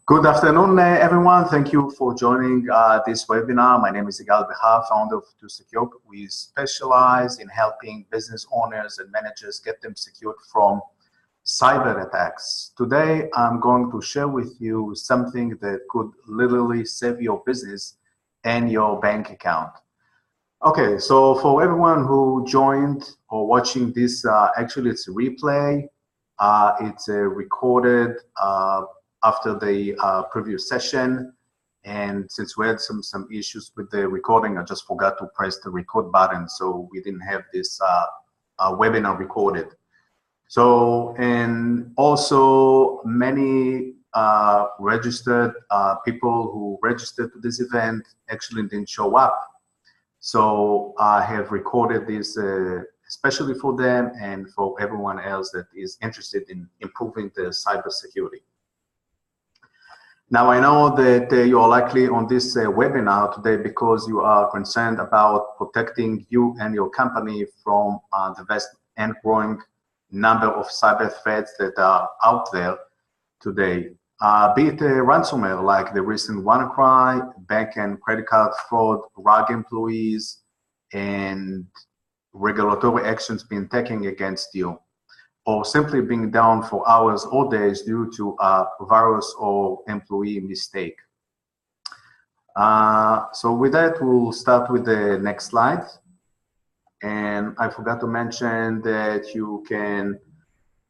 Good afternoon, everyone. Thank you for joining this webinar. My name is Yigal Behar, founder of 2Secure. We specialize in helping business owners and managers get them secured from cyber attacks. Today, I'm going to share with you something that could literally save your business and your bank account. Okay, so for everyone who joined or watching this, actually it's a replay. It's recorded after the previous session, and since we had some issues with the recording, I just forgot to press the record button, so we didn't have this webinar recorded. So, and also many registered people who registered to this event actually didn't show up. So I have recorded this especially for them and for everyone else that is interested in improving the cybersecurity. Now, I know that you are likely on this webinar today because you are concerned about protecting you and your company from the vast and growing number of cyber threats that are out there today. Be it ransomware like the recent WannaCry, bank and credit card fraud, RAG employees, and regulatory actions being taken against you, or simply being down for hours or days due to a virus or employee mistake. So with that, we'll start with the next slide. And I forgot to mention that you can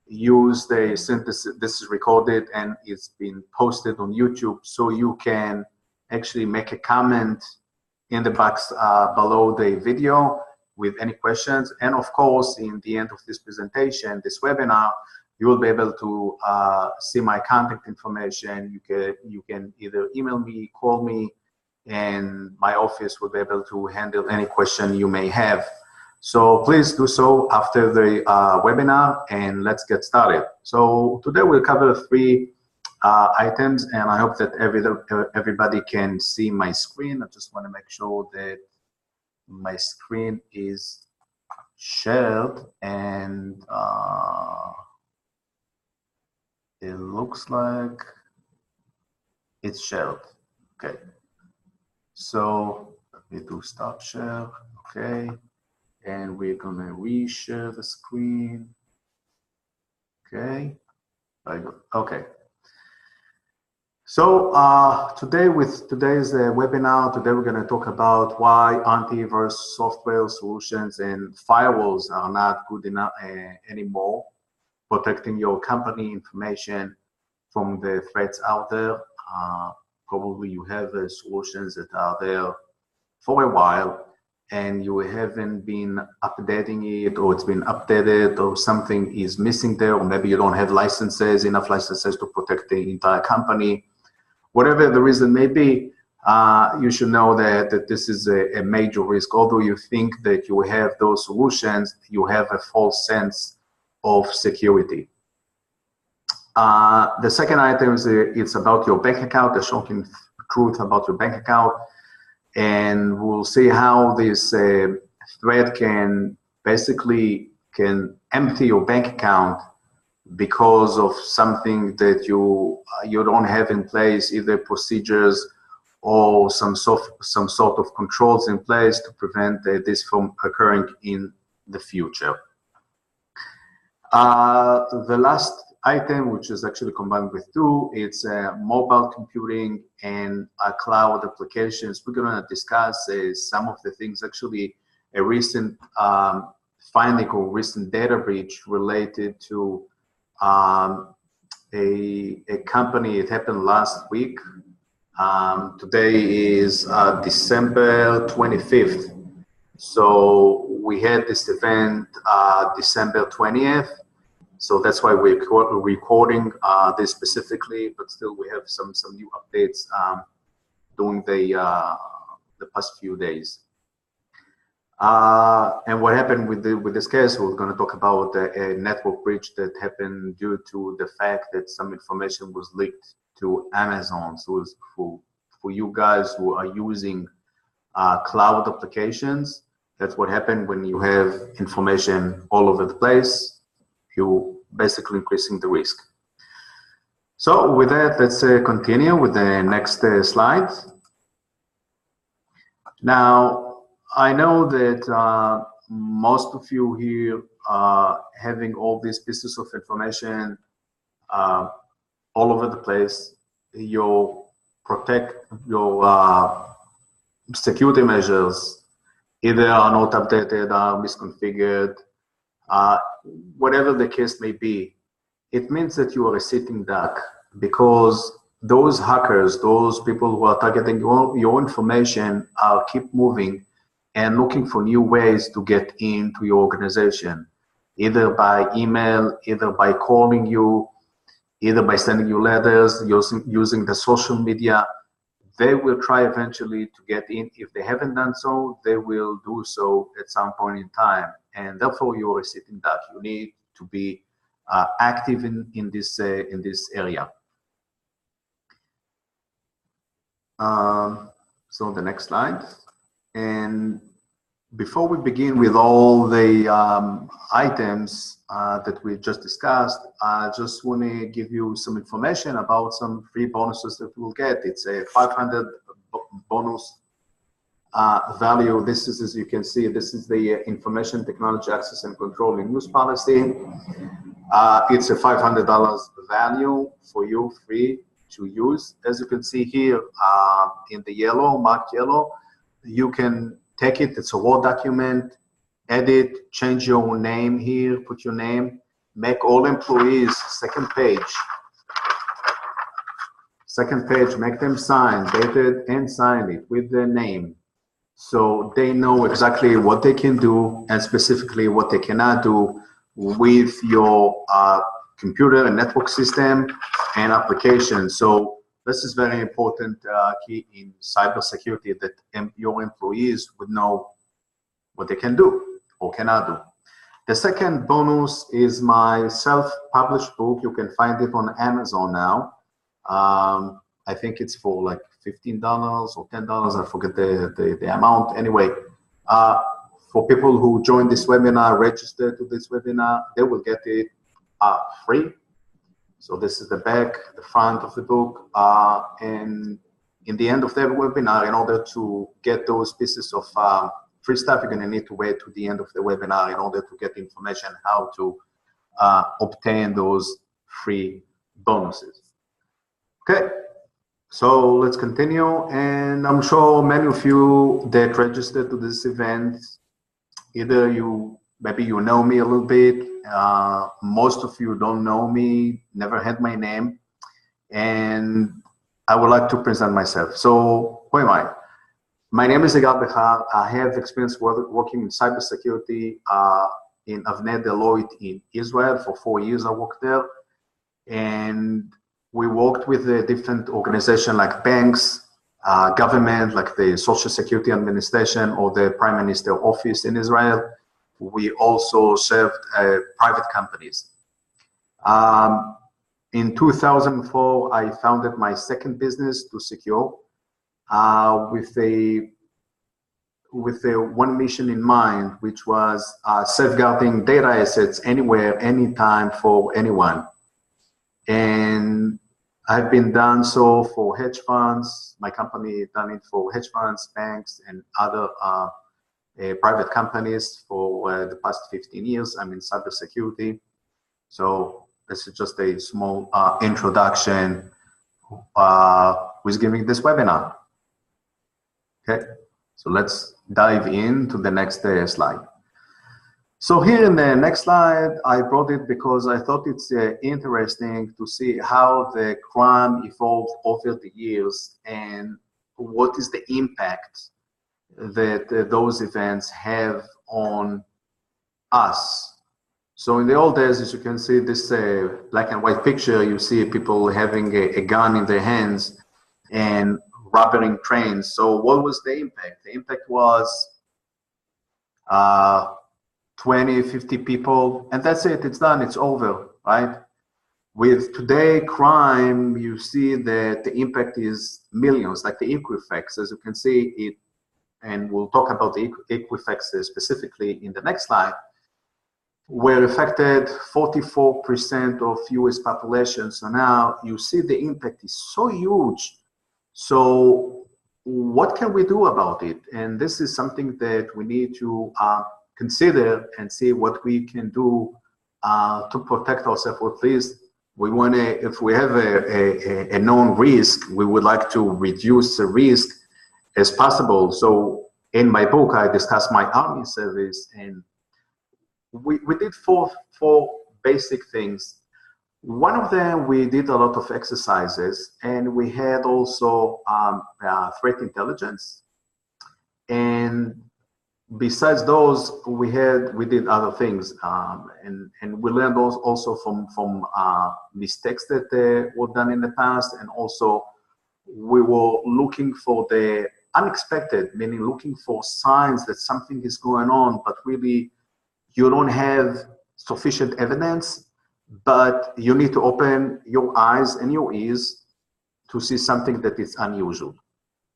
use the synthesis. This is recorded and it's been posted on YouTube, so you can actually make a comment in the box below the video with any questions. And of course, in the end of this presentation, this webinar, you will be able to see my contact information. You can either email me, call me, and my office will be able to handle any question you may have. So please do so after the webinar, and let's get started. So today we'll cover three items, and I hope that everybody can see my screen. I just want to make sure that my screen is shared, and it looks like it's shared. Okay, so let me do stop share. Okay, and we're gonna reshare the screen. Okay, very good. Okay. So today with today's webinar, today we're going to talk about why antivirus software solutions and firewalls are not good enough anymore, protecting your company information from the threats out there. Probably you have solutions that are there for a while and you haven't been updating it, or it's been updated, or something is missing there, or maybe you don't have enough licenses to protect the entire company. Whatever the reason may be, you should know that this is a major risk. Although you think that you have those solutions, you have a false sense of security. The second item is it's about your bank account, the shocking truth about your bank account. And we'll see how this threat can basically empty your bank account because of something that you don't have in place, either procedures or some sort of controls in place to prevent this from occurring in the future. The last item, which is actually combined with two, it's mobile computing and cloud applications. We're going to discuss some of the things, actually a recent finding or recent data breach related to a company. It happened last week. Today is December 25th. So we had this event December 20th. So that's why we're recording this specifically, but still we have some new updates during the past few days. And what happened with this case, we're going to talk about a network breach that happened due to the fact that some information was leaked to Amazon. So for you guys who are using cloud applications, that's what happened when you have information all over the place. You basically increasing the risk. So with that, let's continue with the next slide. Now, I know that most of you here are having all these pieces of information all over the place. Your security measures either are not updated, are misconfigured, whatever the case may be. It means that you are a sitting duck, because those hackers, those people who are targeting your information, keep moving and looking for new ways to get into your organization, either by email, either by calling you, either by sending you letters, using the social media. They will try eventually to get in. If they haven't done so, they will do so at some point in time. And therefore, you're a sitting duck. You need to be active in this area. So the next slide. And before we begin with all the items that we just discussed, I just want to give you some information about some free bonuses that we'll get. It's a 500 bonus value. This is, as you can see, this is the Information Technology Access and Control in Use Policy. It's a $500 value for you, free to use. As you can see here in the yellow, marked yellow, you can take it. It's a Word document, edit, change your name here, put your name, make all employees, second page, make them sign, dated and sign it with their name. So they know exactly what they can do and specifically what they cannot do with your computer and network system and application. So this is very important key in cybersecurity, that your employees would know what they can do or cannot do. The second bonus is my self-published book. You can find it on Amazon now. I think it's for like $15 or $10. I forget the amount. Anyway, for people who join this webinar, register to this webinar, they will get it free. So this is the back, the front of the book, and in the end of the webinar, in order to get those pieces of free stuff, you're going to need to wait to the end of the webinar in order to get the information how to obtain those free bonuses. Okay, so let's continue, and I'm sure many of you that registered to this event, either maybe you know me a little bit, most of you don't know me, never had my name, and I would like to present myself. So who am I? My name is Yigal Behar. I have experience working in cybersecurity in Avnet Deloitte in Israel. For 4 years I worked there, and we worked with a different organizations like banks, government, like the Social Security Administration or the Prime Minister office in Israel. We also served private companies. In 2004, I founded my second business, 2Secure, with a one mission in mind, which was safeguarding data assets anywhere, anytime, for anyone. And I've been done so for hedge funds. My company done it for hedge funds, banks, and other private companies for the past 15 years. I'm in cybersecurity. So this is just a small introduction who's giving this webinar. Okay, so let's dive into the next slide. So here in the next slide, I brought it because I thought it's interesting to see how the crime evolved over the years and what is the impact that those events have on us. So in the old days, as you can see this black and white picture, you see people having a gun in their hands and robbing trains. So what was the impact? The impact was 20, 50 people, and that's it, it's done, it's over, right? With today crime, you see that the impact is millions, like the Equifax, as you can see it, and we'll talk about the Equifax specifically in the next slide. were affected 44% of US population. So now you see the impact is so huge. So what can we do about it? And this is something that we need to consider and see what we can do to protect ourselves. At least we want to, if we have a known risk, we would like to reduce the risk as possible. So in my book, I discussed my Army service, and we did four basic things. One of them, we did a lot of exercises, and we had also threat intelligence. And besides those, we did other things, and we learned also from mistakes that were done in the past, and also we were looking for the unexpected, meaning looking for signs that something is going on, but really you don't have sufficient evidence, but you need to open your eyes and your ears to see something that is unusual.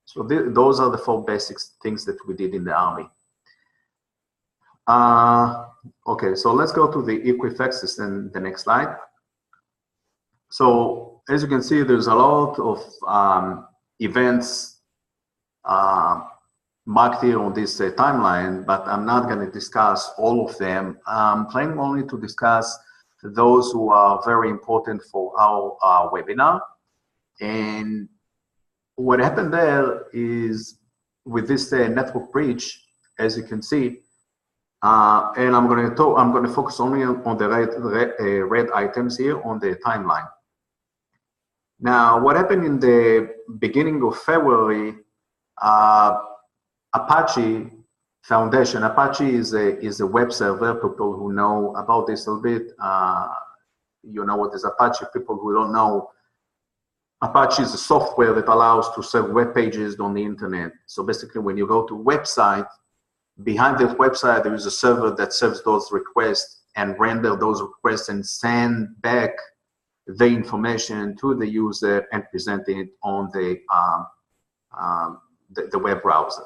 So those are the four basic things that we did in the Army. Okay, so let's go to the Equifax system, the next slide. So as you can see, there's a lot of events marked here on this timeline, but I'm not going to discuss all of them. I'm planning only to discuss those who are very important for our webinar. And what happened there is with this network breach, as you can see, and I'm going to focus only on the red items here on the timeline. Now, what happened in the beginning of February? Apache Foundation. Apache is a web server. People who know about this a little bit, you know what is Apache. People who don't know, Apache is a software that allows to serve web pages on the internet. So basically, when you go to a website, behind that website, there is a server that serves those requests and render those requests and send back the information to the user and present it on the web browser.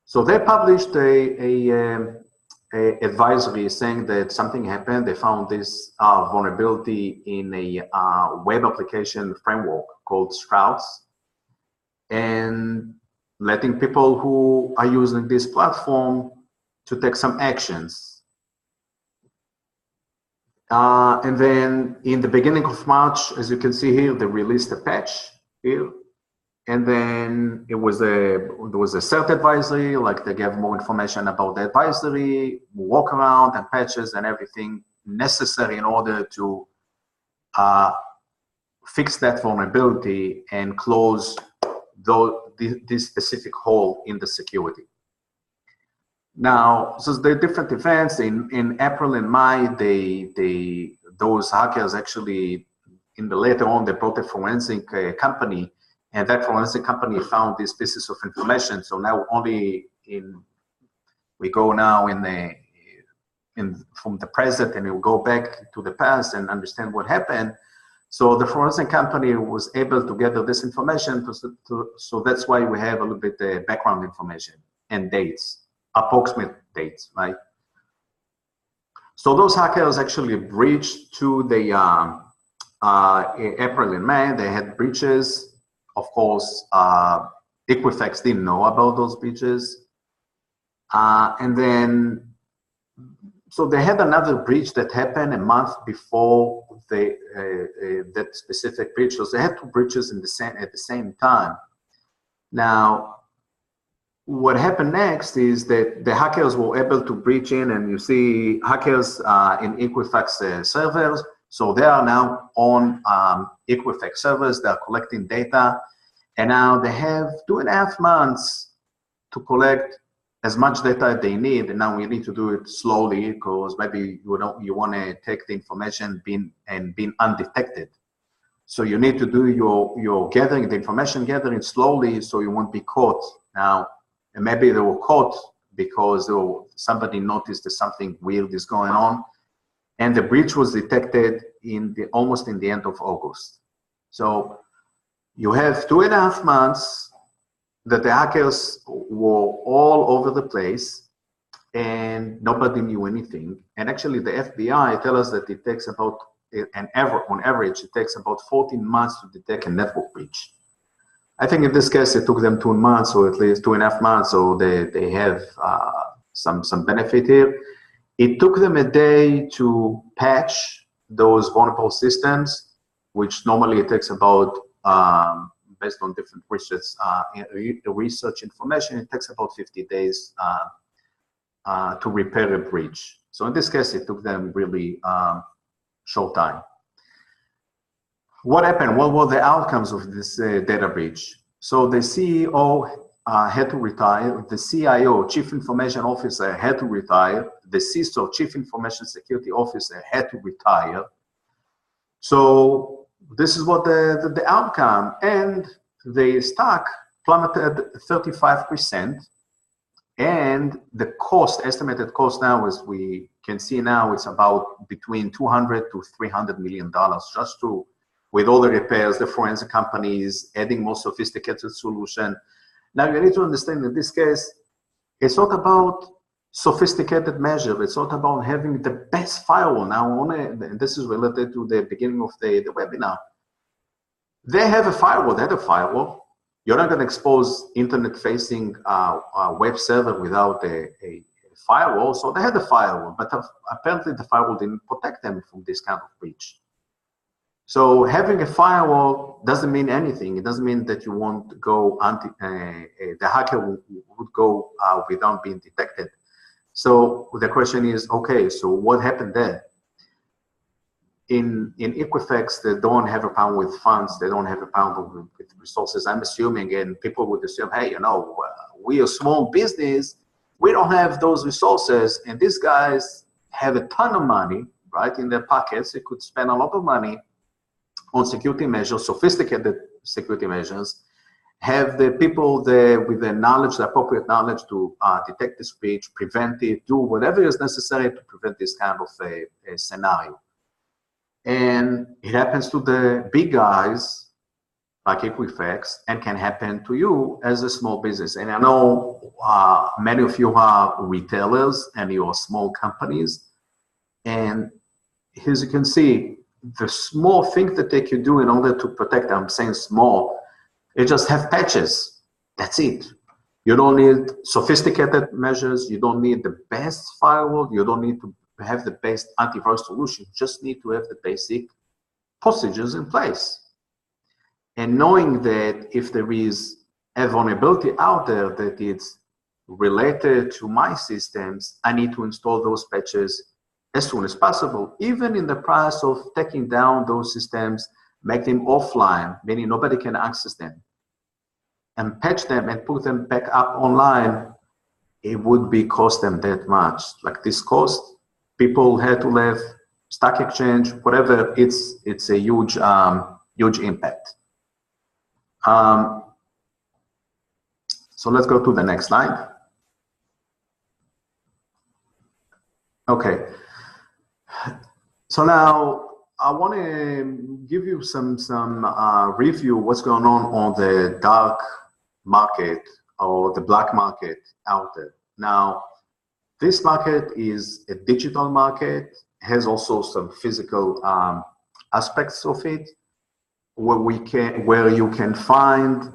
So they published a advisory saying that something happened. They found this vulnerability in a web application framework called Strauss, and letting people who are using this platform to take some actions. And then in the beginning of March, as you can see here, they released a patch here. And then there was a cert advisory, like they gave more information about the advisory, workaround and patches and everything necessary in order to fix that vulnerability and close this specific hole in the security. Now, so the different events in April and May, those hackers actually, later on, they brought a forensic company. And that forensic company found these pieces of information. So now we go now from the present, and we go back to the past and understand what happened. So the forensic company was able to gather this information. So that's why we have a little bit background information and dates, approximate dates, right? So those hackers actually breached to the April and May. They had breaches. Of course, Equifax didn't know about those breaches. And then, so they had another breach that happened a month before that specific breach. So they had two breaches at the same time. Now, what happened next is that the hackers were able to breach in, and you see hackers in Equifax servers. So they are now on Equifax servers. They are collecting data, and now they have 2.5 months to collect as much data as they need. And now we need to do it slowly, because maybe you want to take the information being undetected. So you need to do your gathering, the information gathering slowly, so you won't be caught. Now, and maybe they were caught because somebody noticed that something weird is going on. And the breach was detected almost in the end of August. So you have 2.5 months that the hackers were all over the place. and nobody knew anything. And actually the FBI tell us that it takes about, on average, it takes about 14 months to detect a network breach. I think in this case, it took them 2 months, or at least 2.5 months, so they have some benefit here. It took them a day to patch those vulnerable systems, which normally it takes about, based on different research information, it takes about 50 days to repair a breach. So in this case, it took them really short time. What happened? What were the outcomes of this data breach? So the CEO had to retire, the CIO, Chief Information Officer, had to retire, the CISO, Chief Information Security Officer, had to retire. So this is what the outcome, and the stock plummeted 35%, and the cost, estimated cost now, as we can see now, it's about between $200 to $300 million just to, with all the repairs, the forensic companies, adding more sophisticated solution. Now you need to understand in this case, it's not about sophisticated measure. It's not about having the best firewall. Now, and this is related to the beginning of the webinar. They have a firewall. They had a firewall. You're not going to expose internet-facing web server without a firewall. So they had a firewall, but apparently the firewall didn't protect them from this kind of breach. So having a firewall doesn't mean anything. It doesn't mean that you won't go the hacker would go without being detected. So the question is, okay, so what happened there? In Equifax, they don't have a problem with funds. They don't have a problem with resources. I'm assuming, and people would assume, hey, you know, we are a small business. We don't have those resources. And these guys have a ton of money, right, in their pockets. They could spend a lot of money on security measures, sophisticated security measures, have the people there with the knowledge, the appropriate knowledge to detect this breach, prevent it, do whatever is necessary to prevent this kind of a scenario. And it happens to the big guys like Equifax, and can happen to you as a small business. And I know many of you are retailers and you are small companies. And as you can see, the small thing that they can do in order to protect, I'm saying small, is just have patches. That's it. You don't need sophisticated measures. You don't need the best firewall. You don't need to have the best antivirus solution. You just need to have the basic procedures in place. And knowing that if there is a vulnerability out there that it's related to my systems, I need to install those patches as soon as possible, even in the price of taking down those systems, make them offline, meaning nobody can access them, and patch them and put them back up online. It would be cost them that much. Like this cost, people had to leave, stock exchange, whatever, it's a huge, huge impact. So let's go to the next slide. Okay. So now I want to give you some review what's going on the dark market or the black market out there. Now, this market is a digital market, has also some physical aspects of it, where you can find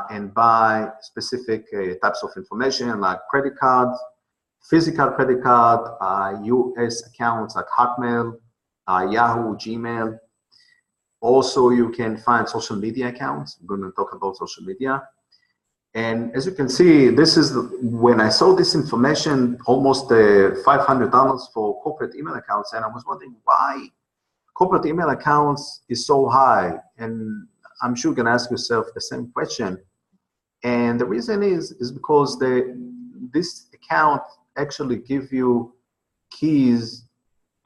and buy specific types of information like credit cards, physical credit card, US accounts like Hotmail, Yahoo, Gmail. Also, you can find social media accounts. I'm going to talk about social media. And as you can see, this is when I saw this information, almost $500 for corporate email accounts, and I was wondering why corporate email accounts is so high. And I'm sure you're going to ask yourself the same question. And the reason is because this account actually give you keys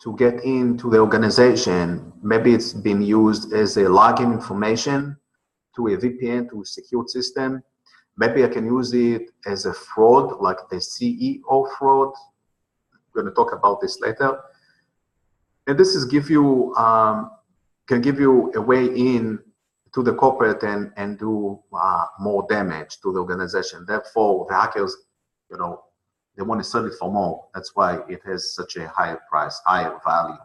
to get into the organization. Maybe it's been used as a login information to a VPN, to a secure system. Maybe I can use it as a fraud, like the CEO fraud. I'm going to talk about this later. And this is can give you a way in to the corporate and do more damage to the organization. Therefore, the hackers, they want to sell it for more. That's why it has such a higher price, higher value.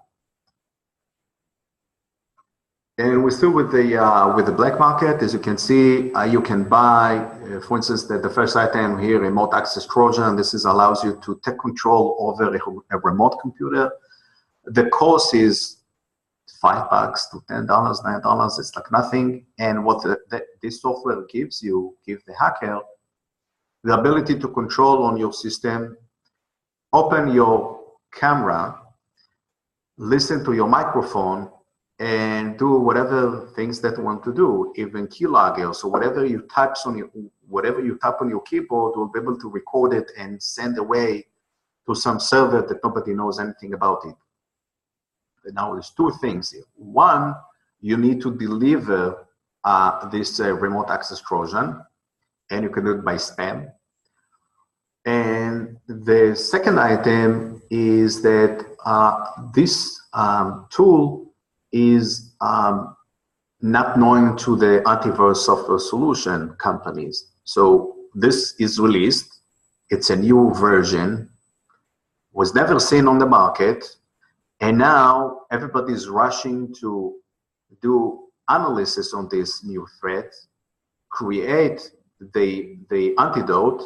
And we're still with the black market. As you can see, you can buy, for instance, the first item here, remote access Trojan. This allows you to take control over a remote computer. The cost is $5 to $10, $9. It's like nothing. And what this software gives you, give the hacker, the ability to control on your system, open your camera, listen to your microphone, and do whatever things that you want to do, even keylogger. So whatever you tap on your keyboard, will be able to record it and send away to some server that nobody knows anything about it. And now there's two things here. One, you need to deliver this remote access Trojan, and you can do it by spam. And the second item is that this tool is not known to the antivirus software solution companies. So this is released. It's a new version, was never seen on the market. And now everybody's rushing to do analysis on this new threat, create the antidote,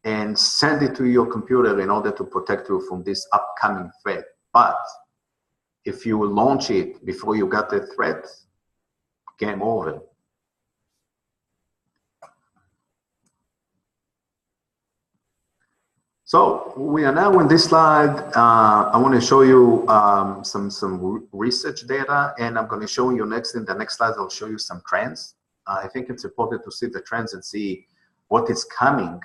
and send it to your computer in order to protect you from this upcoming threat. But if you launch it before you got the threat, game over. So we are now in this slide. I want to show you some research data, and I'm going to show you next. In the next slide, I'll show you some trends. I think it's important to see the trends and see what is coming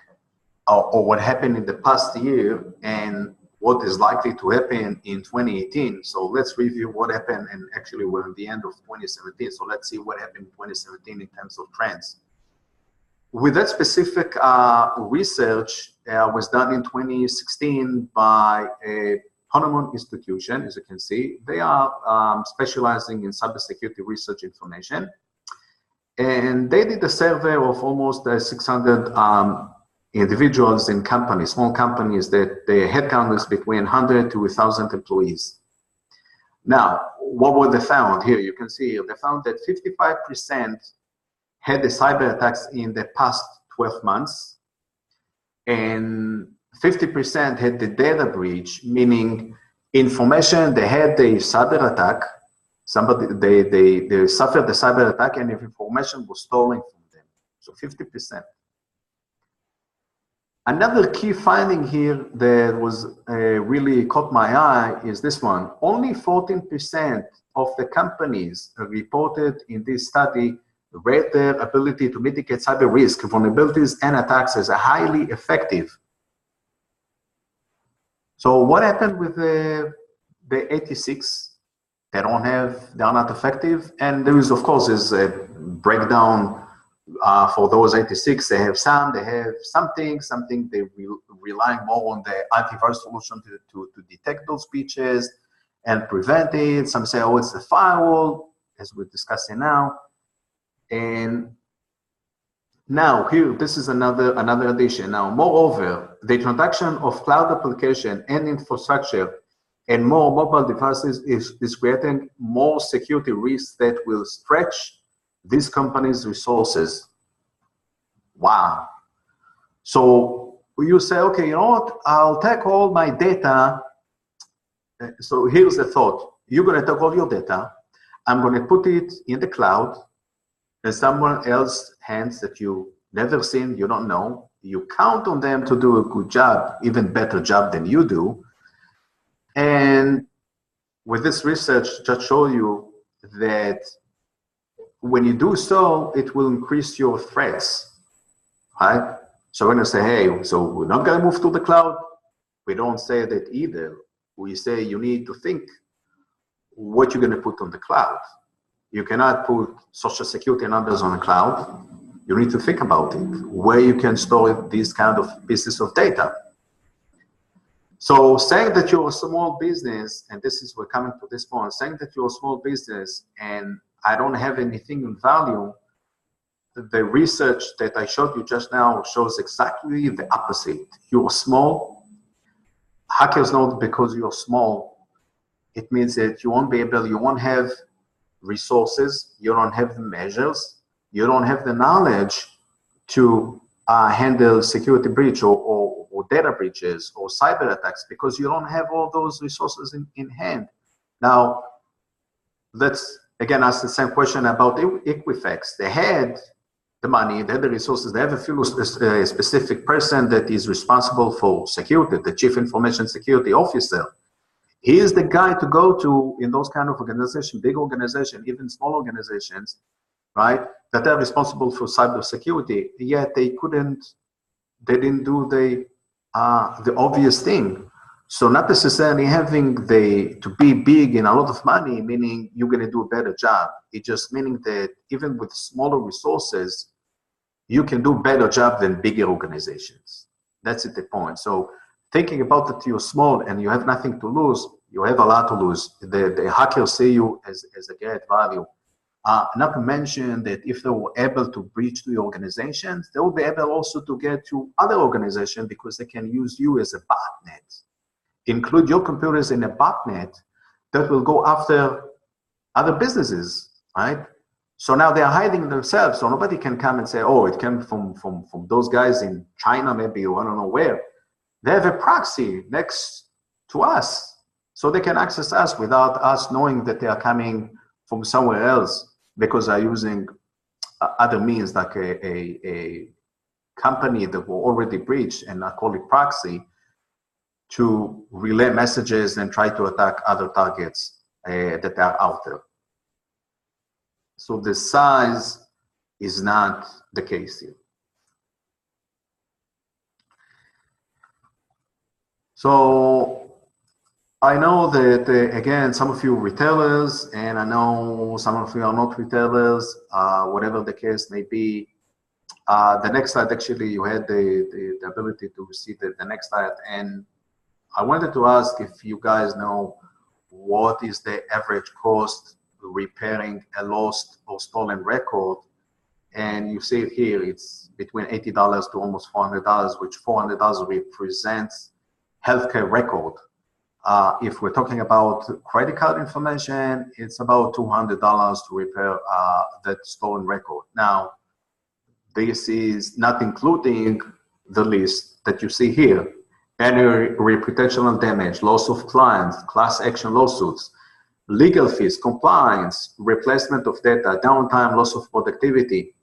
or what happened in the past year and what is likely to happen in 2018. So let's review what happened, and actually we're at the end of 2017. So let's see what happened in 2017 in terms of trends. With that specific research was done in 2016 by a Panama institution, as you can see. They are specializing in cybersecurity research information. And they did a survey of almost 600 individuals in companies, small companies, that their headcount is between 100 to 1,000 employees. Now, what were they found? Here you can see they found that 55% had the cyber attacks in the past 12 months, and 50% had the data breach, meaning information, they had the cyber attack, they suffered the cyber attack, and if information was stolen from them. So 50%. Another key finding here that was really caught my eye is this one. Only 14% of the companies reported in this study rate their ability to mitigate cyber risk, vulnerabilities, and attacks as a highly effective. So what happened with the 86? They don't have, they are not effective. And there is, of course, is a breakdown for those 86. They have something they relying more on the antivirus solution to detect those breaches and prevent it. Some say, oh, it's the firewall, as we're discussing now. And now here, this is another addition. Now, moreover, the introduction of cloud application and infrastructure and more mobile devices is creating more security risks that will stretch these companies' resources. Wow. So you say, okay, you know what? I'll take all my data. So here's the thought. You're going to take all your data. I'm going to put it in the cloud in someone else's hands that you never seen, you don't know. You count on them to do a good job, even better job than you do. And with this research, just show you that when you do so, it will increase your threats, right? So we're going to say, hey, so we're not going to move to the cloud. We don't say that either. We say you need to think what you're going to put on the cloud. You cannot put social security numbers on the cloud. You need to think about it, where you can store these kind of pieces of data. So saying that you're a small business, and this is, we're coming to this point, saying that you're a small business and I don't have anything in value, the research that I showed you just now shows exactly the opposite. You're small, hackers know that because you're small, it means that you won't have resources, you don't have the measures, you don't have the knowledge to handle security breach or data breaches or cyber attacks, because you don't have all those resources in hand. Now, let's again ask the same question about Equifax. They had the money, they had the resources, they have a specific person that is responsible for security, the Chief Information Security Officer. He is the guy to go to in those kind of organizations, big organizations, even small organizations, right, that are responsible for cybersecurity. Yet they didn't do the obvious thing. So not necessarily having to be big and a lot of money, meaning you're going to do a better job. It's just meaning that even with smaller resources, you can do a better job than bigger organizations. That's the point. So thinking about that you're small and you have nothing to lose, you have a lot to lose. The hackers see you as a great value. Not to mention that if they were able to breach the organizations, they will be able also to get to other organizations because they can use you as a botnet. Include your computers in a botnet that will go after other businesses, right? So now they are hiding themselves, so nobody can come and say, oh, it came from those guys in China, maybe, or I don't know where. They have a proxy next to us, so they can access us without us knowing that they are coming from somewhere else, because they're using other means, like a company that were already breached, and I call it proxy, to relay messages and try to attack other targets that are out there. So the size is not the case here. So I know that, again, some of you are retailers, and I know some of you are not retailers, whatever the case may be. The next slide, actually, you had the ability to see the next slide. And I wanted to ask if you guys know what is the average cost repairing a lost or stolen record. And you see it here, it's between $80 to almost $400, which $400 represents healthcare record. If we're talking about credit card information, it's about $200 to repair that stolen record. Now, this is not including the list that you see here. Any reputational damage, loss of clients, class action lawsuits, legal fees, compliance, replacement of data, downtime, loss of productivity.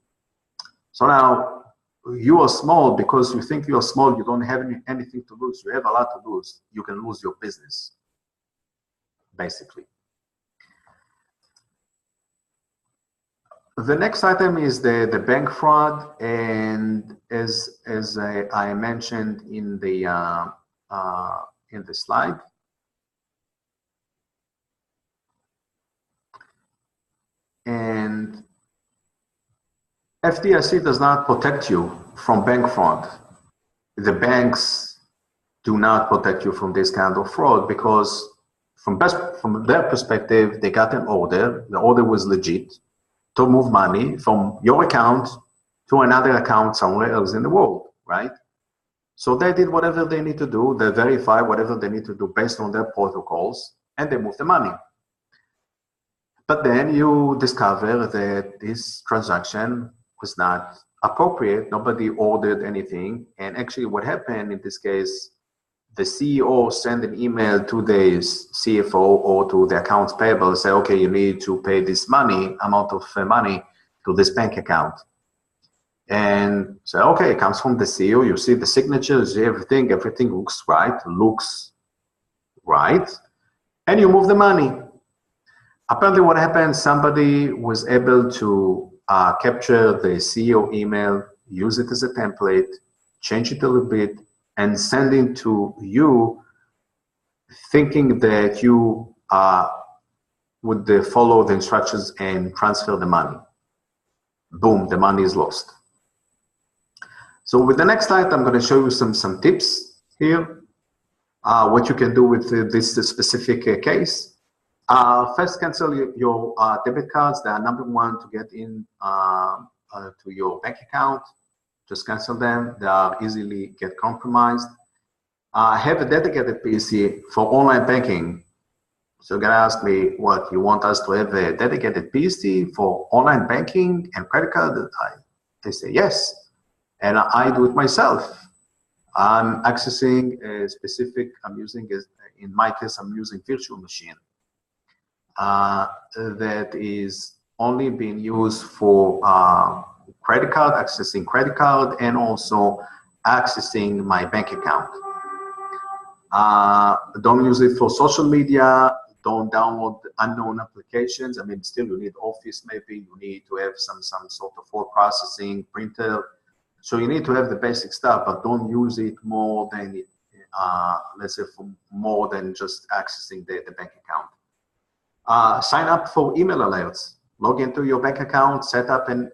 So now you are small because you think you are small, you don't have anything to lose. You have a lot to lose. You can lose your business, basically. The next item is the bank fraud, and as I mentioned in the slide, and FDIC does not protect you from bank fraud. The banks do not protect you from this kind of fraud because from their perspective, they got an order. The order was legit to move money from your account to another account somewhere else in the world, right? So they did whatever they need to do. They verify whatever they need to do based on their protocols, and they move the money. But then you discover that this transaction was not appropriate. Nobody ordered anything. And actually what happened in this case, the CEO sent an email to the CFO or to the accounts payable, say, okay, you need to pay this amount of money to this bank account. And say, okay, it comes from the CEO, you see the signatures, everything looks right, and you move the money. Apparently what happened, somebody was able to capture the CEO email, use it as a template, change it a little bit, and send it to you, thinking that you would follow the instructions and transfer the money. Boom, the money is lost. So with the next slide, I'm going to show you some tips here, what you can do with this specific case. First, cancel your debit cards. They are number one to get in to your bank account. Just cancel them. They are easily get compromised. I have a dedicated PC for online banking. So you're gonna ask me, what, you want us to have a dedicated PC for online banking and credit card? They say yes, and I do it myself. I'm accessing a specific, in my case, I'm using virtual machine that is only being used for credit card, accessing credit card, and also accessing my bank account. Don't use it for social media. Don't download unknown applications. I mean, still you need Office, maybe you need to have some sort of word processing, printer. So you need to have the basic stuff, but don't use it more than, let's say, for more than just accessing the bank account. Sign up for email alerts. Log into your bank account, set up an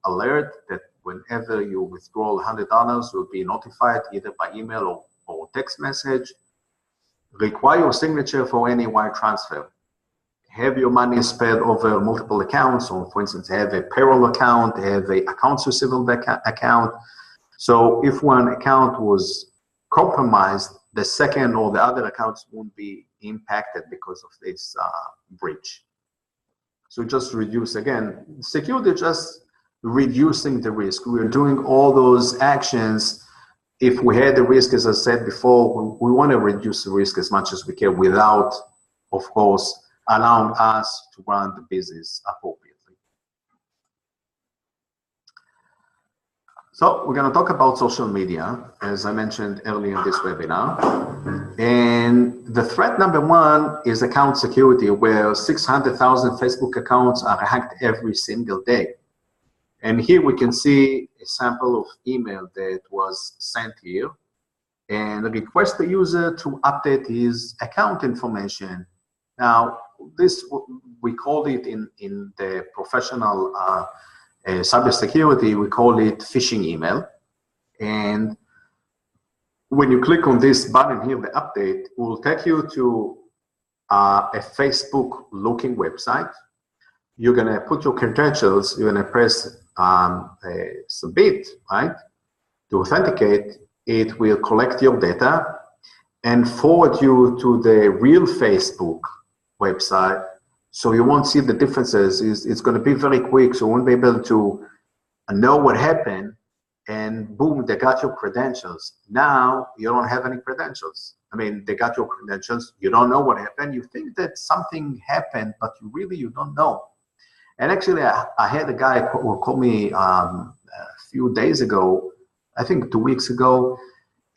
alert that whenever you withdraw $100, you'll be notified either by email or text message. Require your signature for any wire transfer. Have your money spread over multiple accounts. So for instance, have a payroll account, have a accounts receivable account. So if one account was compromised, the second or the other accounts won't be impacted because of this breach. So just reduce, again, security just reducing the risk. We're doing all those actions. If we had the risk, as I said before, we want to reduce the risk as much as we can without, of course, allowing us to run the business appropriately. So we're going to talk about social media, as I mentioned earlier in this webinar. And the threat number one is account security, where 600,000 Facebook accounts are hacked every single day. And here we can see a sample of email that was sent here and request the user to update his account information. Now, this, we call it in the professional cybersecurity, we call it phishing email. And when you click on this button here, the update, will take you to a Facebook looking website. You're gonna put your credentials, you're gonna press submit, right? To authenticate, it will collect your data and forward you to the real Facebook website. So you won't see the differences. It's going to be very quick, so you won't be able to know what happened, and boom, they got your credentials. Now you don't have any credentials. I mean, they got your credentials, you don't know what happened. You think that something happened, but you don't know. And actually, I had a guy who called me a few days ago, I think 2 weeks ago,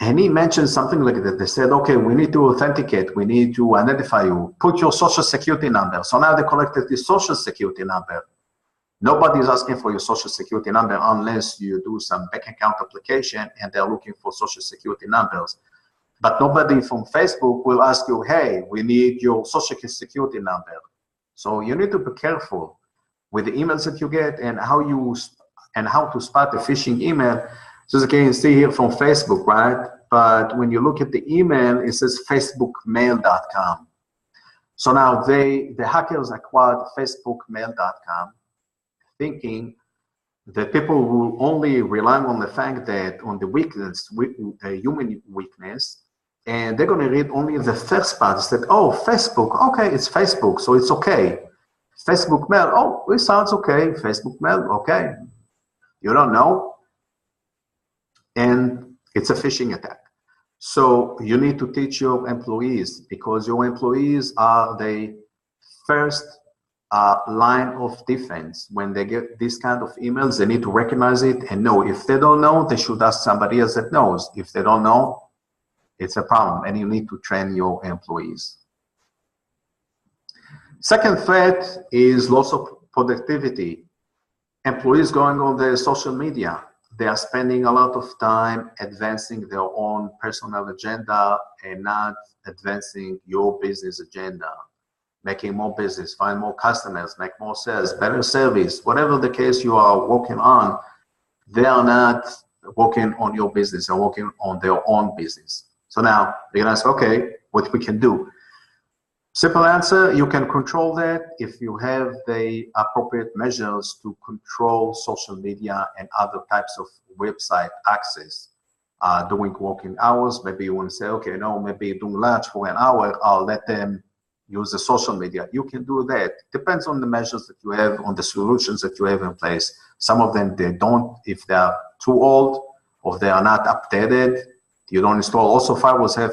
and he mentioned something like that. They said, okay, we need to authenticate, we need to identify you, put your social security number. So now they collected the social security number. Nobody's asking for your social security number unless you do some bank account application and they're looking for social security numbers. But nobody from Facebook will ask you, hey, we need your social security number. So you need to be careful with the emails that you get and how to spot a phishing email. So as you can see here from Facebook, right? But when you look at the email, it says facebookmail.com. So now the hackers acquired facebookmail.com, thinking that people will only rely on the fact that on the weakness, human weakness, and they're going to read only the first part. It's that, oh, Facebook, okay, it's Facebook, so it's okay. Facebook mail, oh, it sounds okay. Facebook mail, okay. You don't know. And it's a phishing attack. So you need to teach your employees, because your employees are the first line of defense. When they get this kind of emails, they need to recognize it and know. If they don't know, they should ask somebody else that knows. If they don't know, it's a problem, and you need to train your employees. Second threat is loss of productivity. Employees going on their social media, they are spending a lot of time advancing their own personal agenda and not advancing your business agenda. Making more business, find more customers, make more sales, better service, whatever the case you are working on, they are not working on your business, they're working on their own business. So now they're gonna ask, okay, what we can do? Simple answer, you can control that if you have the appropriate measures to control social media and other types of website access. doing working hours. Maybe you want to say, okay, no, maybe doing lunch for an hour, I'll let them use the social media. You can do that. Depends on the measures that you have, on the solutions that you have in place. Some of them, they don't, if they are too old or they are not updated, you don't install. Also, firewalls have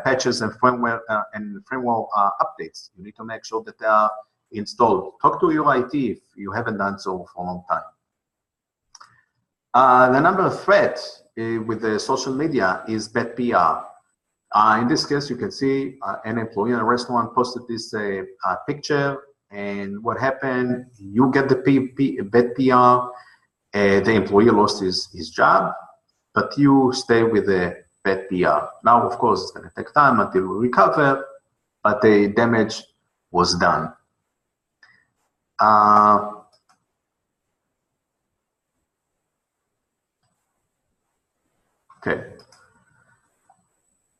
patches and firmware updates. You need to make sure that they are installed. Talk to your IT if you haven't done so for a long time. The number of threats with the social media is bad PR. In this case, you can see an employee in a restaurant posted this picture, and what happened, you get the bad PR, the employee lost his job, but you stay with the bad PR. Now, of course, it's going to take time until we recover, but the damage was done. Okay.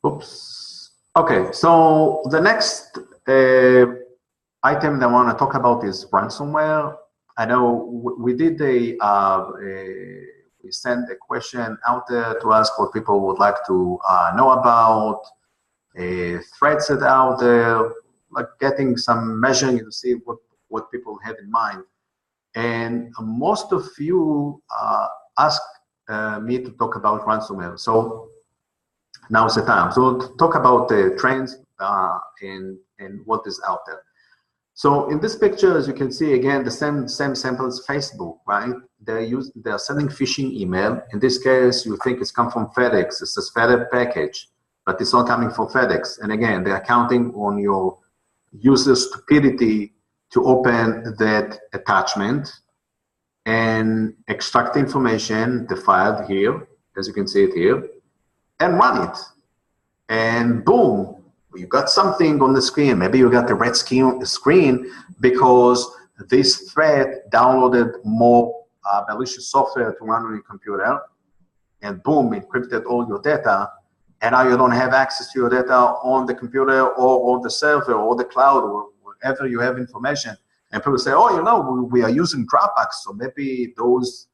Oops. Okay, so the next item that I want to talk about is ransomware. I know we did we sent a question out there to ask what people would like to know about, threats that are out there, like getting some measuring to see what people have in mind. And most of you asked me to talk about ransomware. So now's the time. So to talk about the trends and what is out there. So in this picture, as you can see, again, the same sample as Facebook, right? They're sending phishing email. In this case, you think it's come from FedEx. It says FedEx package, but it's not coming from FedEx. And again, they're counting on your user's stupidity to open that attachment and extract information, the file here, as you can see it here, and run it. And boom, you got something on the screen. Maybe you got the red screen because this threat downloaded more malicious software to run on your computer, and boom, encrypted all your data, and now you don't have access to your data on the computer or on the server or the cloud or wherever you have information. And people say, oh, you know, we are using Dropbox, so maybe those,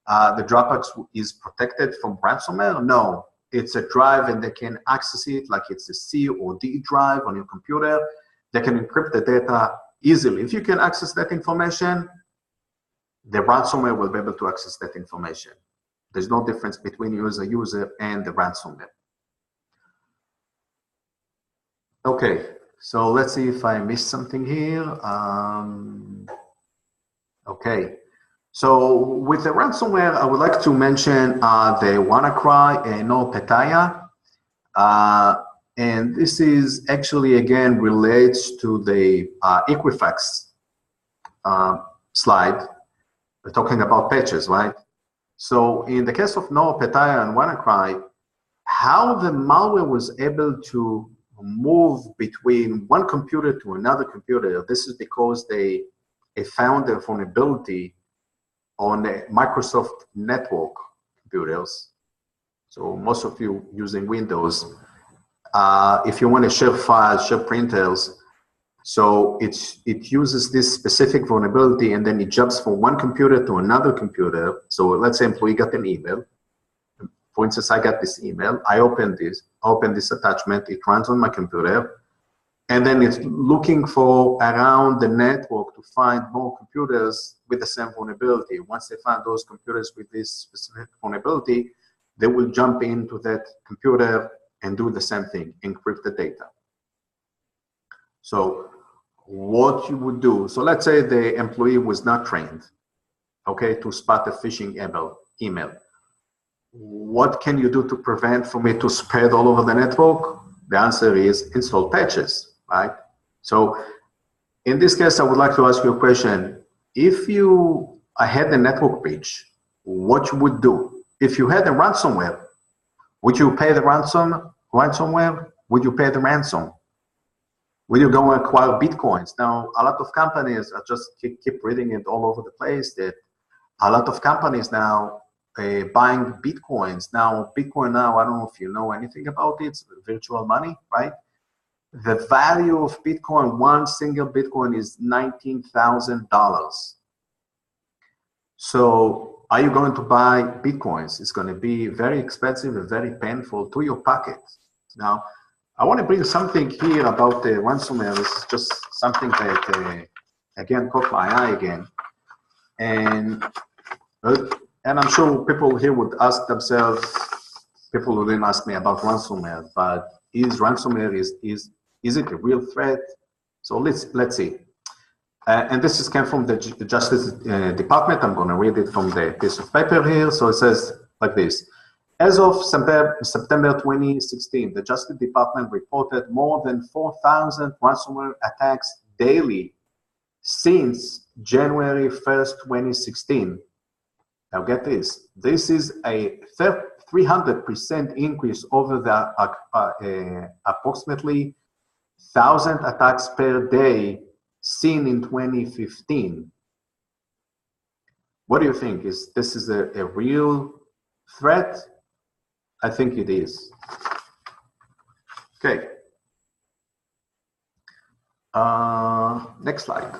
the Dropbox is protected from ransomware? No, it's a drive and they can access it like it's a C or D drive on your computer. They can encrypt the data easily. If you can access that information, the ransomware will be able to access that information. There's no difference between you as a user and the ransomware. Okay, so let's see if I missed something here. Okay, so with the ransomware, I would like to mention the WannaCry and NotPetya. And this is actually, again, relates to the Equifax slide. We're talking about patches, right? So in the case of NotPetya and WannaCry, how the malware was able to move between one computer to another computer, this is because they found a vulnerability on the Microsoft network computers. So most of you using Windows, if you want to share files, share printers, so it uses this specific vulnerability and then it jumps from one computer to another computer. So let's say employee got an email. For instance, I got this email, I open this attachment, it runs on my computer, and then it's looking for around the network to find more computers with the same vulnerability. Once they find those computers with this specific vulnerability, they will jump into that computer and do the same thing, encrypt the data. So what you would do, so let's say the employee was not trained, okay, to spot a phishing email. What can you do to prevent from it to spread all over the network? The answer is install patches, right? So in this case, I would like to ask you a question. If you had a network breach, what you would do? If you had a ransomware, would you pay the ransomware? Would you pay the ransom? Will you go and acquire Bitcoins? Now, a lot of companies, I just keep reading it all over the place, that a lot of companies now buying Bitcoins. Now, Bitcoin now, I don't know if you know anything about it, it's virtual money, right? The value of Bitcoin, one single Bitcoin is $19,000. So Are you going to buy Bitcoins? It's going to be very expensive and very painful to your pocket. Now, I want to bring something here about the ransomware. This is just something that, again, caught my eye again. And I'm sure people here would ask themselves, people who didn't ask me about ransomware, but is ransomware, is it a real threat? So let's see. And this came from the Justice Department. I'm going to read it from the piece of paper here. So it says like this. As of September 2016, the Justice Department reported more than 4,000 ransomware attacks daily since January 1st, 2016. Now get this. This is a 300% increase over the approximately 1,000 attacks per day seen in 2015. What do you think? Is this a real threat? I think it is. Okay. Next slide.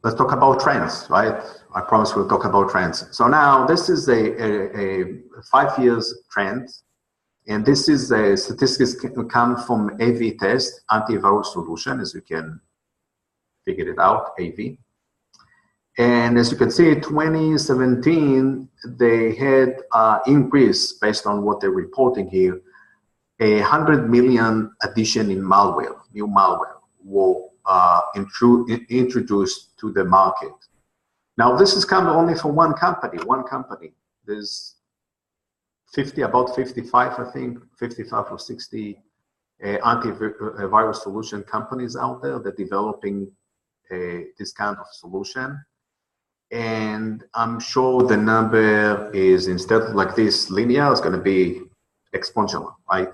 Let's talk about trends, right? I promise we'll talk about trends. So now this is a 5 years trend, and this is statistics come from AV test, antivirus solution, as you can figure it out, AV. And as you can see, 2017, they had increase based on what they're reporting here, 100 million addition in malware, new malware were introduced to the market. Now, this is coming only from one company. There's about 55, I think, 55 or 60 antivirus solution companies out there that are developing this kind of solution. And I'm sure the number is, instead of like this linear, it's going to be exponential, right?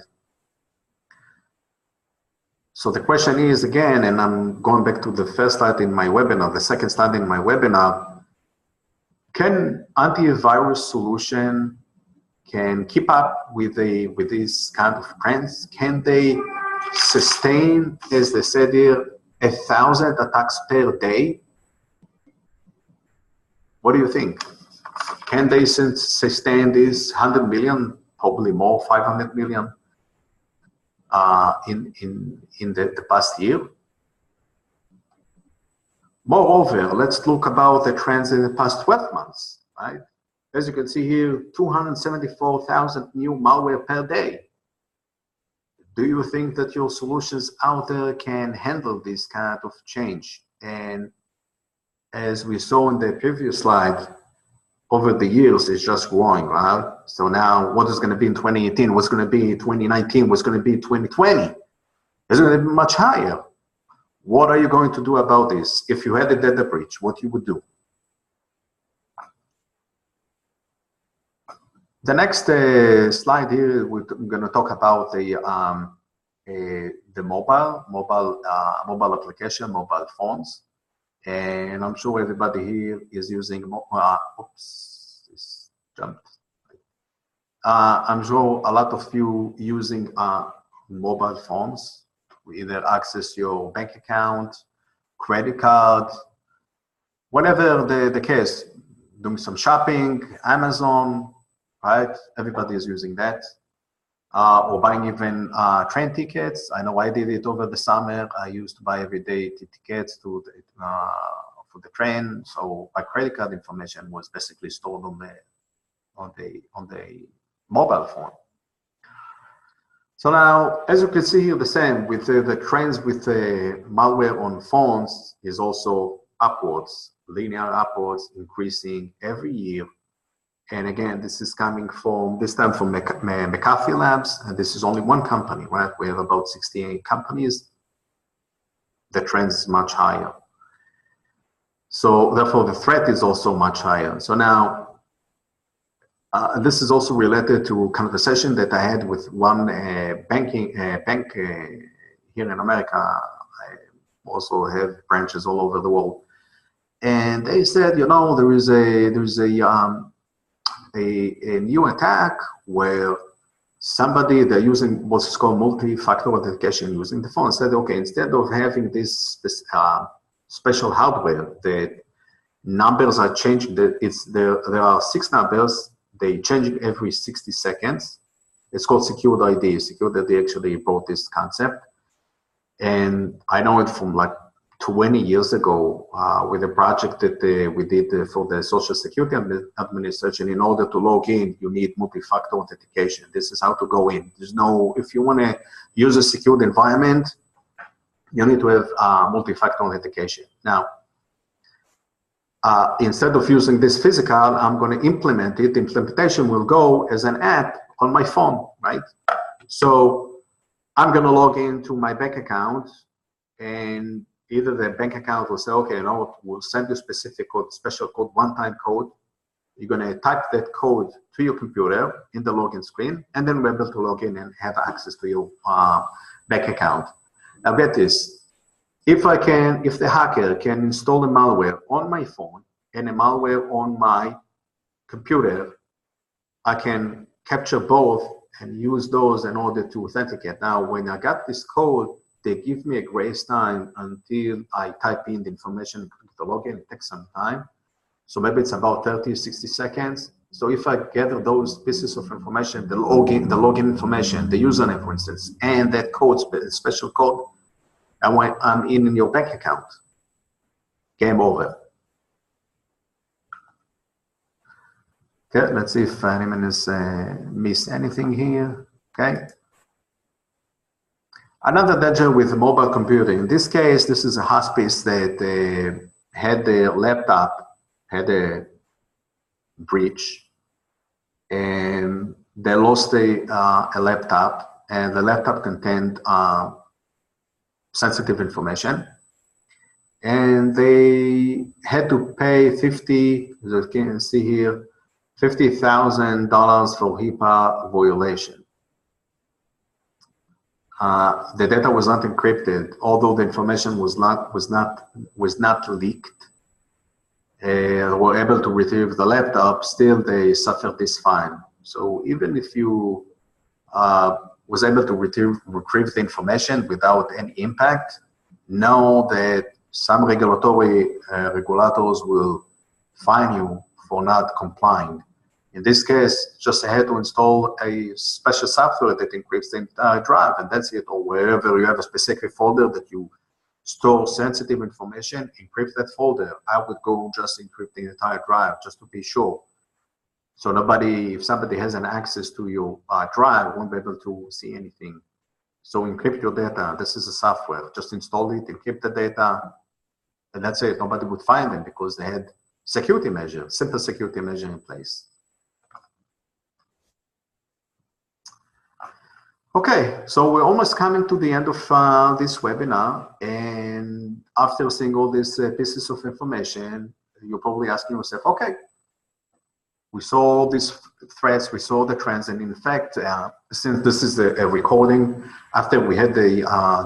So the question is, again, and I'm going back to the first slide in my webinar, the second slide in my webinar, can antivirus solution can keep up with these kind of trends? Can they sustain, as they said here, 1,000 attacks per day? What do you think? Can they sustain this 100 million, probably more, 500 million in the past year? Moreover, let's look about the trends in the past 12 months, right? As you can see here, 274,000 new malware per day. Do you think that your solutions out there can handle this kind of change? And as we saw in the previous slide, over the years, it's just growing, right? So now, what is going to be in 2018? What's going to be 2019? What's going to be 2020? It's going to be much higher. What are you going to do about this? If you had a data breach, what you would do? The next slide here, we're going to talk about the mobile application, mobile phones. And I'm sure everybody here is using, oops, it's jumped. I'm sure a lot of you using mobile phones to either access your bank account, credit card, whatever the case, doing some shopping, Amazon, right? Everybody is using that. Or buying even train tickets. I know I did it over the summer. I used to buy everyday tickets for the train. So my credit card information was basically stored on the mobile phone. So now, as you can see here, the same with the trends with the malware on phones is also upwards, linear upwards, increasing every year. And again, this is coming from, this time from McAfee Labs, and this is only one company, right? We have about 68 companies. The trend is much higher. So therefore, the threat is also much higher. So now, this is also related to a conversation that I had with one bank here in America. I also have branches all over the world. And they said, you know, there is a new attack where somebody, they're using what's called multi-factor authentication using the phone, said, okay, instead of having this special hardware that numbers are changing. There are 6 numbers. They change every 60 seconds. It's called secured ID. Secured ID actually brought this concept. And I know it from like 20 years ago with a project that we did for the Social Security Administration. In order to log in, you need multi-factor authentication. This is how to go in. There's no, if you want to use a secured environment, you need to have multi-factor authentication. Now, instead of using this physical, I'm going to implement it. The implementation will go as an app on my phone, right? So I'm going to log into my bank account, and either the bank account will say, okay, you know what, we'll send you specific code, special code, one-time code. You're going to type that code to your computer in the login screen, and then we're able to log in and have access to your bank account. Now get this, if the hacker can install a malware on my phone and a malware on my computer, I can capture both and use those in order to authenticate. Now, when I got this code, they give me a grace time until I type in the information into the login. It takes some time. So maybe it's about 30 or 60 seconds. So if I gather those pieces of information, the login information, the username, for instance, and that code, special code, and when I'm in your bank account, game over. Okay, let's see if anyone has missed anything here. Okay. Another danger with mobile computing. In this case, this is a hospice that had their laptop, had a breach, and they lost a laptop, and the laptop contained sensitive information, and they had to pay as you can see here, $50,000 for HIPAA violation. The data was not encrypted, although the information was not leaked. Were able to retrieve the laptop, still they suffered this fine. So even if you was able to retrieve the information without any impact, know that some regulators will fine you for not complying. In this case, just had to install a special software that encrypts the entire drive, and that's it. Or wherever you have a specific folder that you store sensitive information, encrypt that folder. I would go just encrypt the entire drive just to be sure. So if somebody has an access to your drive, won't be able to see anything. So encrypt your data. This is a software. Just install it, encrypt the data, and that's it. Nobody would find them because they had security measures, simple security measure in place. Okay, so we're almost coming to the end of this webinar, and after seeing all these pieces of information, you're probably asking yourself, okay, we saw these threats, we saw the trends, and in fact, since this is a recording, after we had the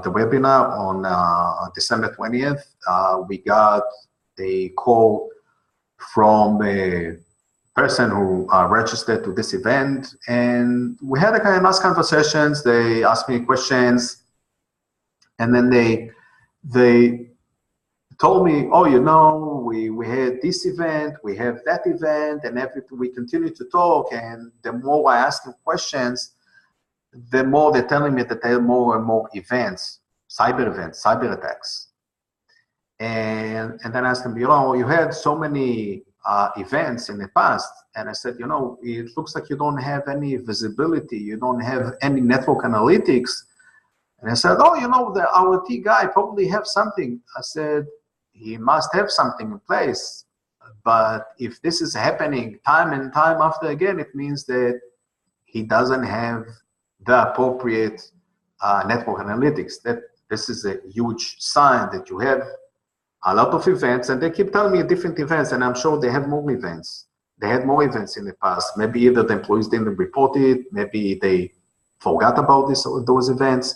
webinar on December 20th, we got a call from a person who registered to this event, and we had a kind of nice conversations. They asked me questions, and then they told me, oh, you know, we had this event, we have that event, and we continue to talk, and the more I ask them questions, the more they're telling me that there are more and more events, cyber attacks. And then I asked them, you know, you had so many events in the past, and I said, you know, it looks like you don't have any visibility, you don't have any network analytics. And I said, oh, you know, our IT guy probably have something. I said, he must have something in place, but if this is happening time and time after again, it means that he doesn't have the appropriate network analytics. That this is a huge sign that you have a lot of events, and they keep telling me different events, and I'm sure they have more events. They had more events in the past. Maybe either the employees didn't report it, maybe they forgot about those events.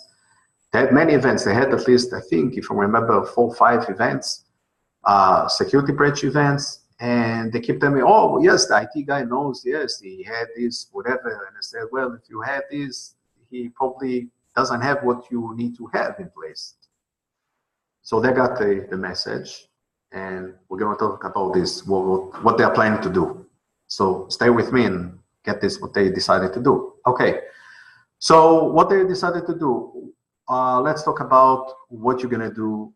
They had many events. They had at least, I think, if I remember, 4 or 5 events, security breach events, and they keep telling me, oh, yes, the IT guy knows, yes, he had this, whatever. And I said, well, if you had this, he probably doesn't have what you need to have in place. So they got the message, and we're going to talk about this, what they're planning to do. So stay with me and get this, what they decided to do. Okay, so what they decided to do, let's talk about what you're going to do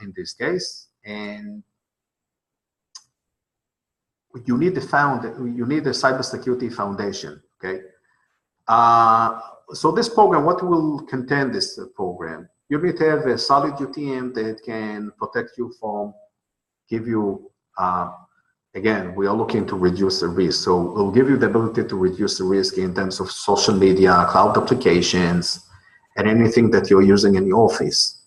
in this case. And you need a cybersecurity foundation, okay? So this program, what will contain this program? You need to have a solid UTM that can protect you from, give you, again, we are looking to reduce the risk. So we'll give you the ability to reduce the risk in terms of social media, cloud applications, and anything that you're using in your office.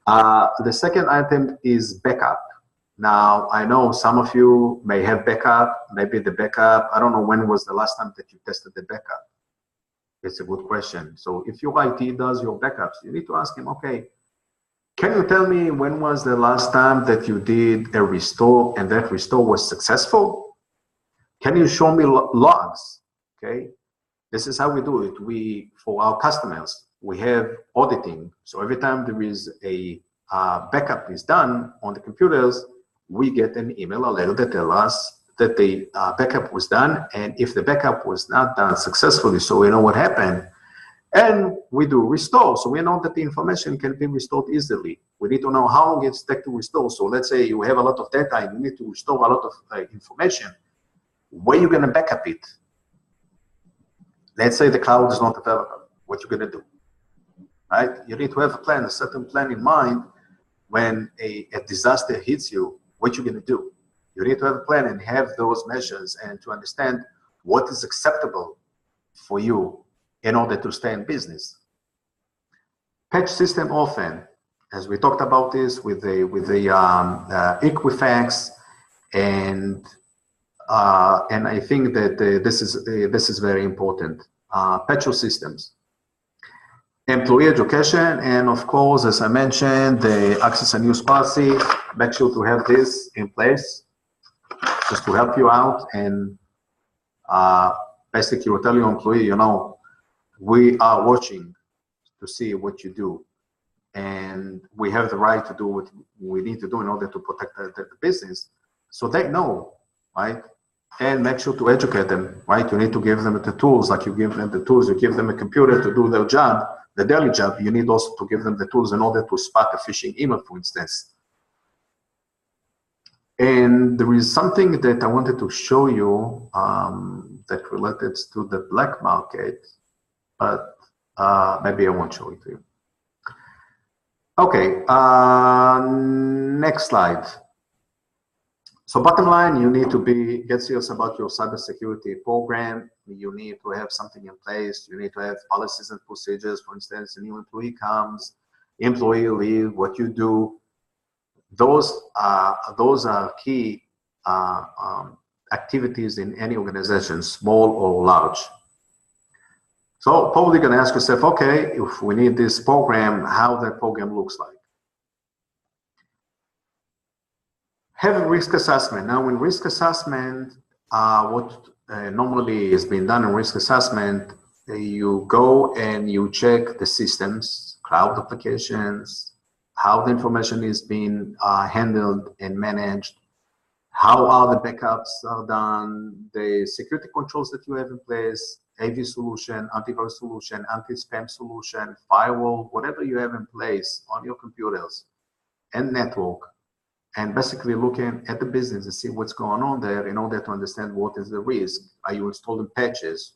The second item is backup. Now, I know some of you may have backup, maybe the backup, I don't know when was the last time that you tested the backup. It's a good question. So if your IT does your backups, you need to ask him, okay, can you tell me when was the last time that you did a restore and that restore was successful? Can you show me logs? Okay, this is how we do it. For our customers, we have auditing. So every time there is a backup is done on the computers, we get an email or letter that tells us that the backup was done, and if the backup was not done successfully, so we know what happened, and we do restore, so we know that the information can be restored easily. We need to know how long it takes to restore. So let's say you have a lot of data and you need to restore a lot of information. Where are you going to backup it? Let's say the cloud is not available. What you're going to do, right? You need to have a plan, a certain plan in mind. When a disaster hits you, what you're going to do. You need to have a plan and have those measures and to understand what is acceptable for you in order to stay in business. Patch system often, as we talked about this with the Equifax, and I think that this is very important. Patch your systems. Employee education, and of course, as I mentioned, the access and use policy. Make sure to have this in place just to help you out, and basically will tell your employee, you know, we are watching to see what you do, and we have the right to do what we need to do in order to protect the business, so they know, right? And make sure to educate them, right? You need to give them the tools, like you give them the tools, you give them a computer to do their job, the daily job. You need also to give them the tools in order to spot a phishing email, for instance. And there is something that I wanted to show you that related to the black market, but maybe I won't show it to you. Okay, next slide. So bottom line, you need to get serious about your cybersecurity program. You need to have something in place. You need to have policies and procedures. For instance, a new employee comes, employee leave, what you do. Those are key activities in any organization, small or large. So probably going to ask yourself, okay, if we need this program, how that program looks like. Have a risk assessment. Now, in risk assessment, what normally is being done in risk assessment, you go and you check the systems, cloud applications, how the information is being handled and managed, how are the backups are done, the security controls that you have in place, AV solution, antivirus solution, anti-spam solution, firewall, whatever you have in place on your computers and network. And basically looking at the business and see what's going on there in order to understand what is the risk. Are you installing patches?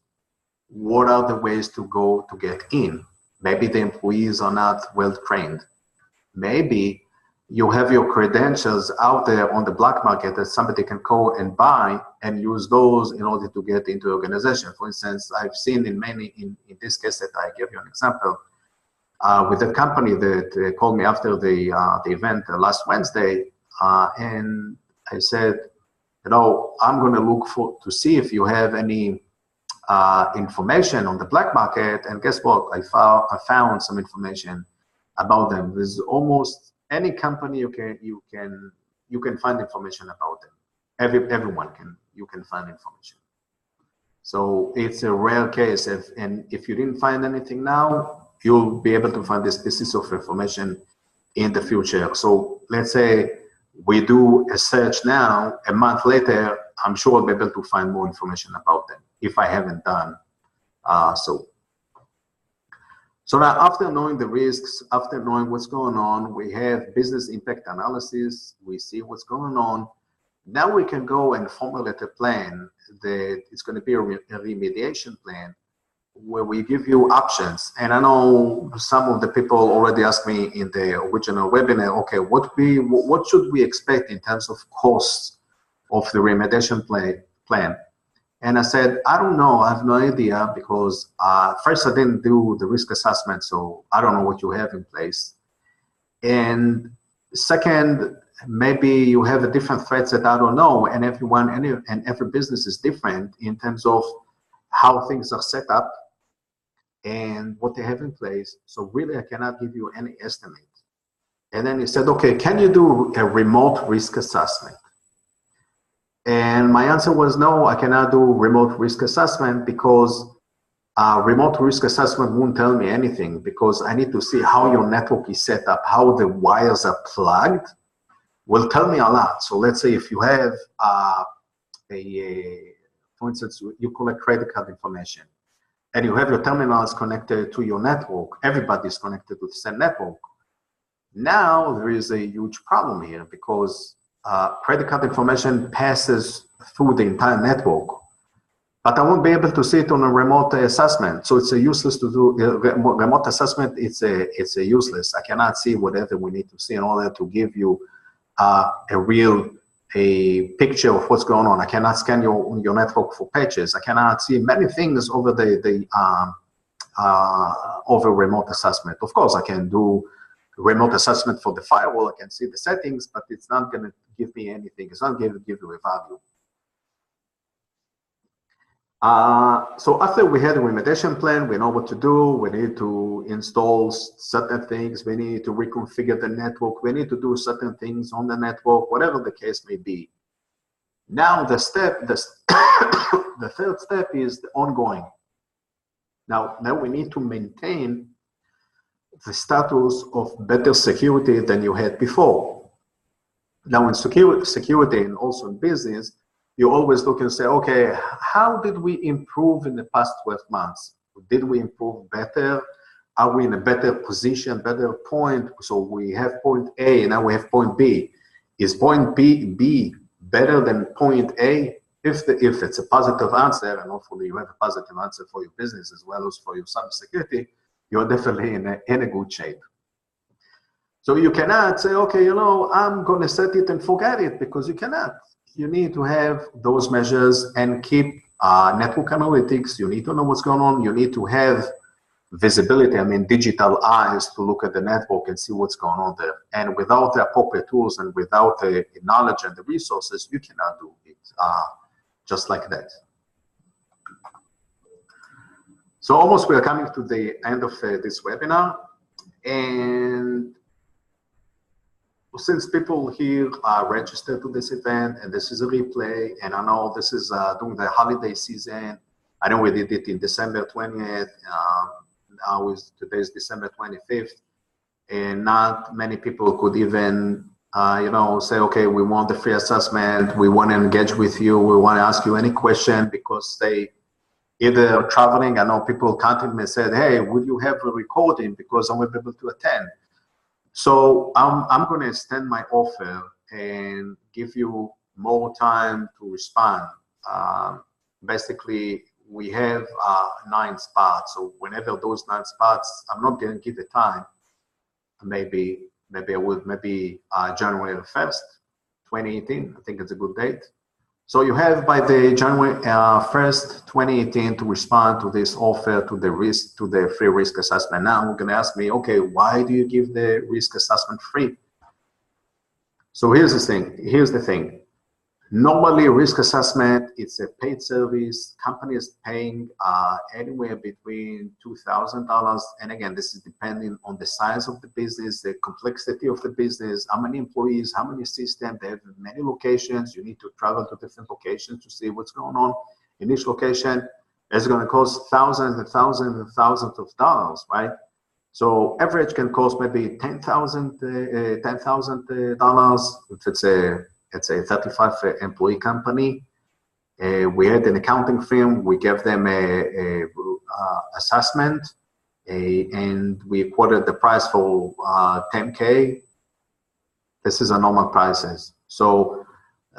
What are the ways to go to get in? Maybe the employees are not well trained. Maybe you have your credentials out there on the black market that somebody can go and buy and use those in order to get into the organization. For instance, I've seen in this case that I give you an example, with a company that called me after the event last Wednesday, and I said, you know, I'm going to look to see if you have any information on the black market. And guess what? I found some information about them. There's almost any company you can find information about them. Everyone you can find information. So it's a rare case. And if you didn't find anything now, you'll be able to find this pieces of information in the future. So let's say we do a search now, a month later, I'm sure I'll be able to find more information about them if I haven't done so. So now, after knowing the risks, after knowing what's going on, we have business impact analysis, we see what's going on. Now we can go and formulate a plan that it's going to be a remediation plan where we give you options. And I know some of the people already asked me in the original webinar, okay, what should we expect in terms of costs of the remediation plan? And I said, I don't know, I have no idea, because first I didn't do the risk assessment, so I don't know what you have in place. And second, maybe you have a different threats that I don't know, and every business is different in terms of how things are set up and what they have in place. So really, I cannot give you any estimate. And then he said, okay, can you do a remote risk assessment? And my answer was no, I cannot do remote risk assessment, because remote risk assessment won't tell me anything, because I need to see how your network is set up, how the wires are plugged, will tell me a lot. So let's say if you have for instance, you collect credit card information, and you have your terminals connected to your network, everybody's connected to the same network. Now there is a huge problem here, because credit card information passes through the entire network, but I won't be able to see it on a remote assessment. So it's a useless to do remote assessment. It's a useless. I cannot see whatever we need to see in order to give you a picture of what's going on. I cannot scan your network for patches. I cannot see many things over over remote assessment. Of course, I can do remote assessment for the firewall. I can see the settings, but it's not going to give me anything. It's not going to give you a value. So after we had a remediation plan, we know what to do. We need to install certain things. We need to reconfigure the network. We need to do certain things on the network, whatever the case may be. Now the third step is the ongoing. Now we need to maintain the status of better security than you had before. Now in security and also in business, you always look and say, okay, how did we improve in the past 12 months? Did we improve better? Are we in a better position, better point? So we have point A, and now we have point B. Is point B better than point A? If it's a positive answer, and hopefully you have a positive answer for your business as well as for your cybersecurity, you're definitely in a good shape. So you cannot say, okay, I'm going to set it and forget it, because you cannot. You need to have those measures and keep network analytics. You need to know what's going on. You need to have visibility, digital eyes to look at the network and see what's going on there. And without the appropriate tools and without the knowledge and the resources, you cannot do it just like that. So almost we are coming to the end of this webinar. And since people here are registered to this event, and this is a replay, and I know this is during the holiday season. I know we did it in December 20th. Today is December 25th, and not many people could even, say, okay, we want the free assessment. We want to engage with you. We want to ask you any question, because they either traveling. I know people contacted me and said, hey, would you have a recording, because I won't be able to attend. So I'm going to extend my offer and give you more time to respond. Basically, we have 9 spots. So whenever those 9 spots, I'm not going to give the time. Maybe I would, January 1st, 2018. I think it's a good date. So you have by the January 1st, 2018 to respond to this offer, to the free risk assessment. Now you're going to ask me, okay, why do you give the risk assessment free? So here's the thing. Normally, risk assessment, it's a paid service. Company is paying anywhere between $2,000. And again, this is depending on the size of the business, the complexity of the business, how many employees, how many systems. They have many locations. You need to travel to different locations to see what's going on in each location. It's going to cost thousands and thousands and thousands of dollars, right? So average can cost maybe $10,000 if it's a 35 employee company. We had an accounting firm. We gave them a assessment, and we quoted the price for $10K. This is a normal prices. So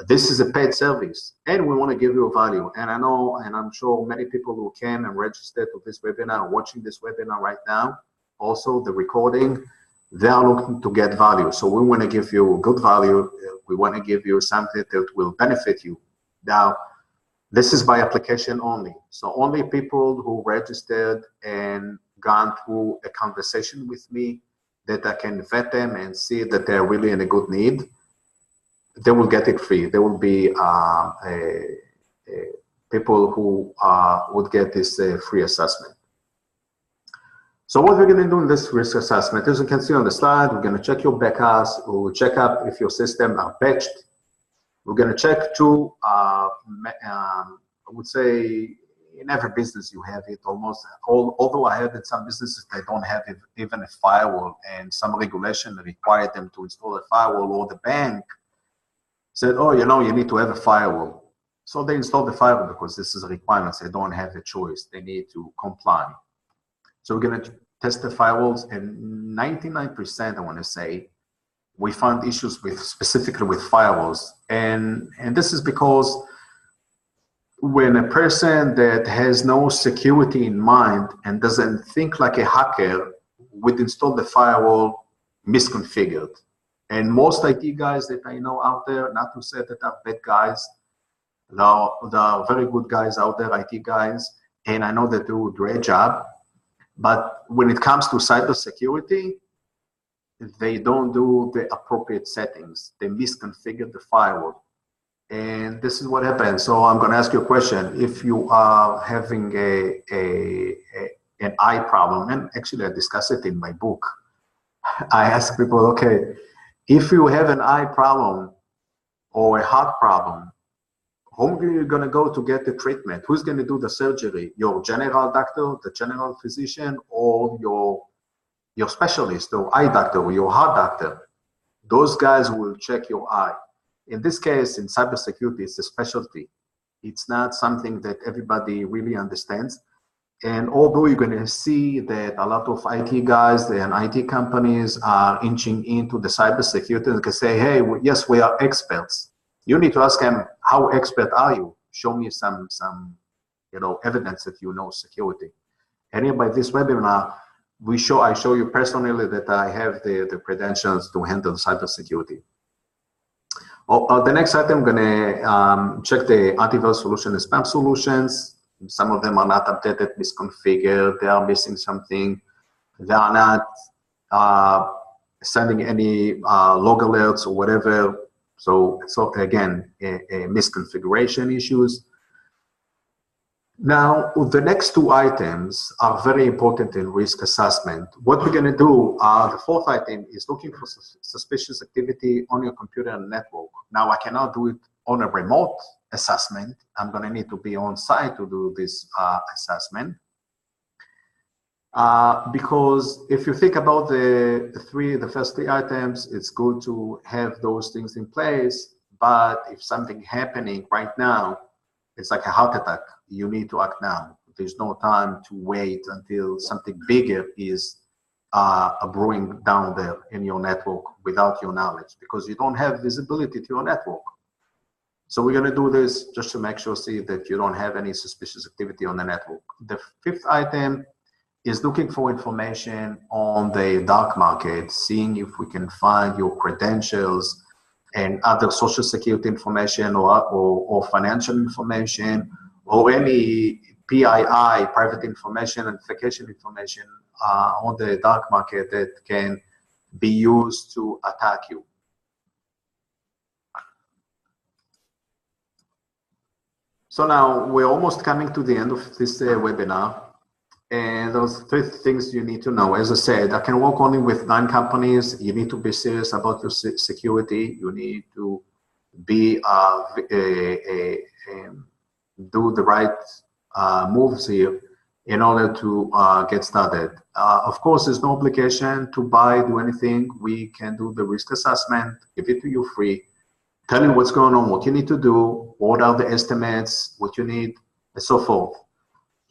this is a paid service, and we want to give you a value. And I know, and I'm sure many people who came and registered to this webinar, watching this webinar right now, also the recording, they are looking to get value. So we want to give you good value. We want to give you something that will benefit you. Now, this is by application only. So only people who registered and gone through a conversation with me that I can vet them and see that they're really in a good need, they will get it free. There will be people who would get this free assessment. So what we're going to do in this risk assessment, as you can see on the slide, we're going to check your backups. We'll check up if your system are patched. We're going to check too, I would say in every business you have it almost, although I have in some businesses they don't have even a firewall, and some regulation required them to install a firewall, or the bank said, oh, you know, you need to have a firewall. So they installed the firewall because this is a requirement. They don't have a choice. They need to comply. So we're going to test the firewalls, and 99%, I want to say, we found issues specifically with firewalls. And this is because when a person that has no security in mind and doesn't think like a hacker would install the firewall misconfigured. And most IT guys that I know out there, not to say that are bad guys, there are very good guys out there, IT guys, and I know they do a great job. But when it comes to cybersecurity, they don't do the appropriate settings. They misconfigure the firewall. And this is what happens. So I'm going to ask you a question. If you are having an eye problem, and actually I discuss it in my book, I ask people, okay, if you have an eye problem or a heart problem, whom are you going to go to get the treatment? Who's going to do the surgery? Your general doctor, the general physician, or your specialist, or eye doctor, or your heart doctor? Those guys will check your eye. In this case, in cybersecurity, it's a specialty. It's not something that everybody really understands. And although you're going to see that a lot of IT guys and IT companies are inching into the cybersecurity and can say, hey, yes, we are experts. You need to ask them, how expert are you? Show me some evidence that you know security. And here by this webinar, I show you personally that I have the credentials to handle cybersecurity. The next item, I'm going to check the antivirus solution and spam solutions. Some of them are not updated, misconfigured, they are missing something. They are not sending any log alerts or whatever. So again, misconfiguration issues. Now, the next two items are very important in risk assessment. What we're going to do, the fourth item is looking for suspicious activity on your computer and network. Now, I cannot do it on a remote assessment. I'm going to need to be on site to do this assessment. Because if you think about the first three items, it's good to have those things in place. But if something happening right now, it's like a heart attack. You need to act now. There's no time to wait until something bigger is brewing down there in your network without your knowledge, because you don't have visibility to your network. So we're going to do this just to make sure, see that you don't have any suspicious activity on the network. The fifth item is looking for information on the dark market, seeing if we can find your credentials and other social security information or financial information or any PII, private information, identification information on the dark market that can be used to attack you. So now we're almost coming to the end of this webinar. And those three things you need to know. As I said, I can work only with 9 companies. You need to be serious about your security. You need to be do the right moves here. in order to get started. Of course, there's no obligation to buy, do anything. We can do the risk assessment, give it to you free, tell you what's going on, what you need to do, what are the estimates, what you need, and so forth.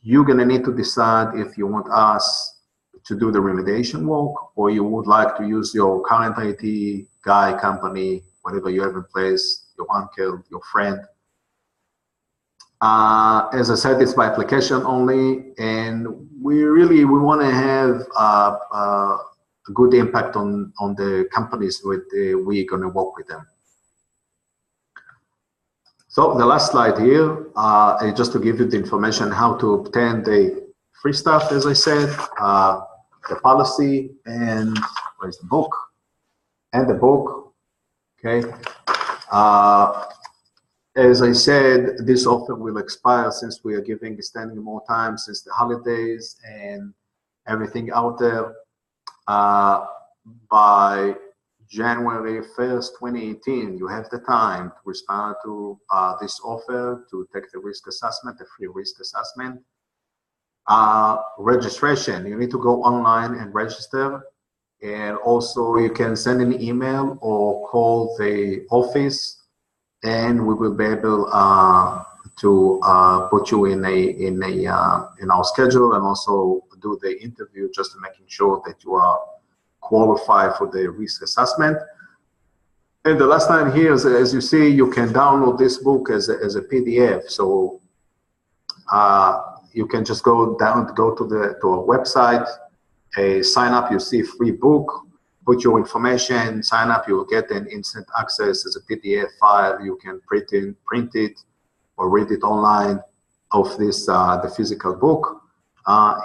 You're gonna need to decide if you want us to do the remediation work, or you would like to use your current IT guy, company, whatever you have in place, your uncle, your friend. As I said, it's by application only, and we want to have a good impact on the companies with we're going to work with them. So the last slide here is just to give you the information how to obtain the free stuff, as I said, the policy, and where's the book? And the book, okay. As I said, this offer will expire since we are extending more time since the holidays and everything out there. By January 1st, 2018, you have the time to respond to this offer to take the risk assessment, the free risk assessment. Registration, you need to go online and register. And also you can send an email or call the office, and we will be able to put you in our schedule, and also do the interview, just to making sure that you are qualified for the risk assessment. And the last line here is, as you see, you can download this book as a PDF. So you can just go to our website, sign up. You see free book. Put your information, sign up, you'll get an instant access as a PDF file. You can print it or read it online of this, the physical book.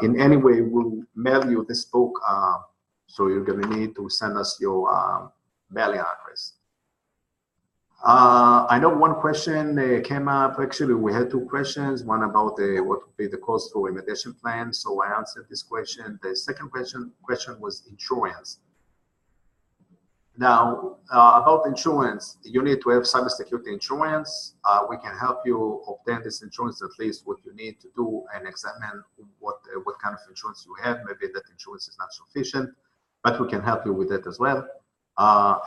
In any way, we'll mail you this book, so you're gonna need to send us your mailing address. I know one question came up. Actually, we had two questions. One about what would be the cost for remediation plan. So I answered this question. The second question was insurance. Now, about insurance, you need to have cybersecurity insurance. We can help you obtain this insurance, at least what you need to do, and examine what kind of insurance you have. Maybe that insurance is not sufficient, but we can help you with that as well.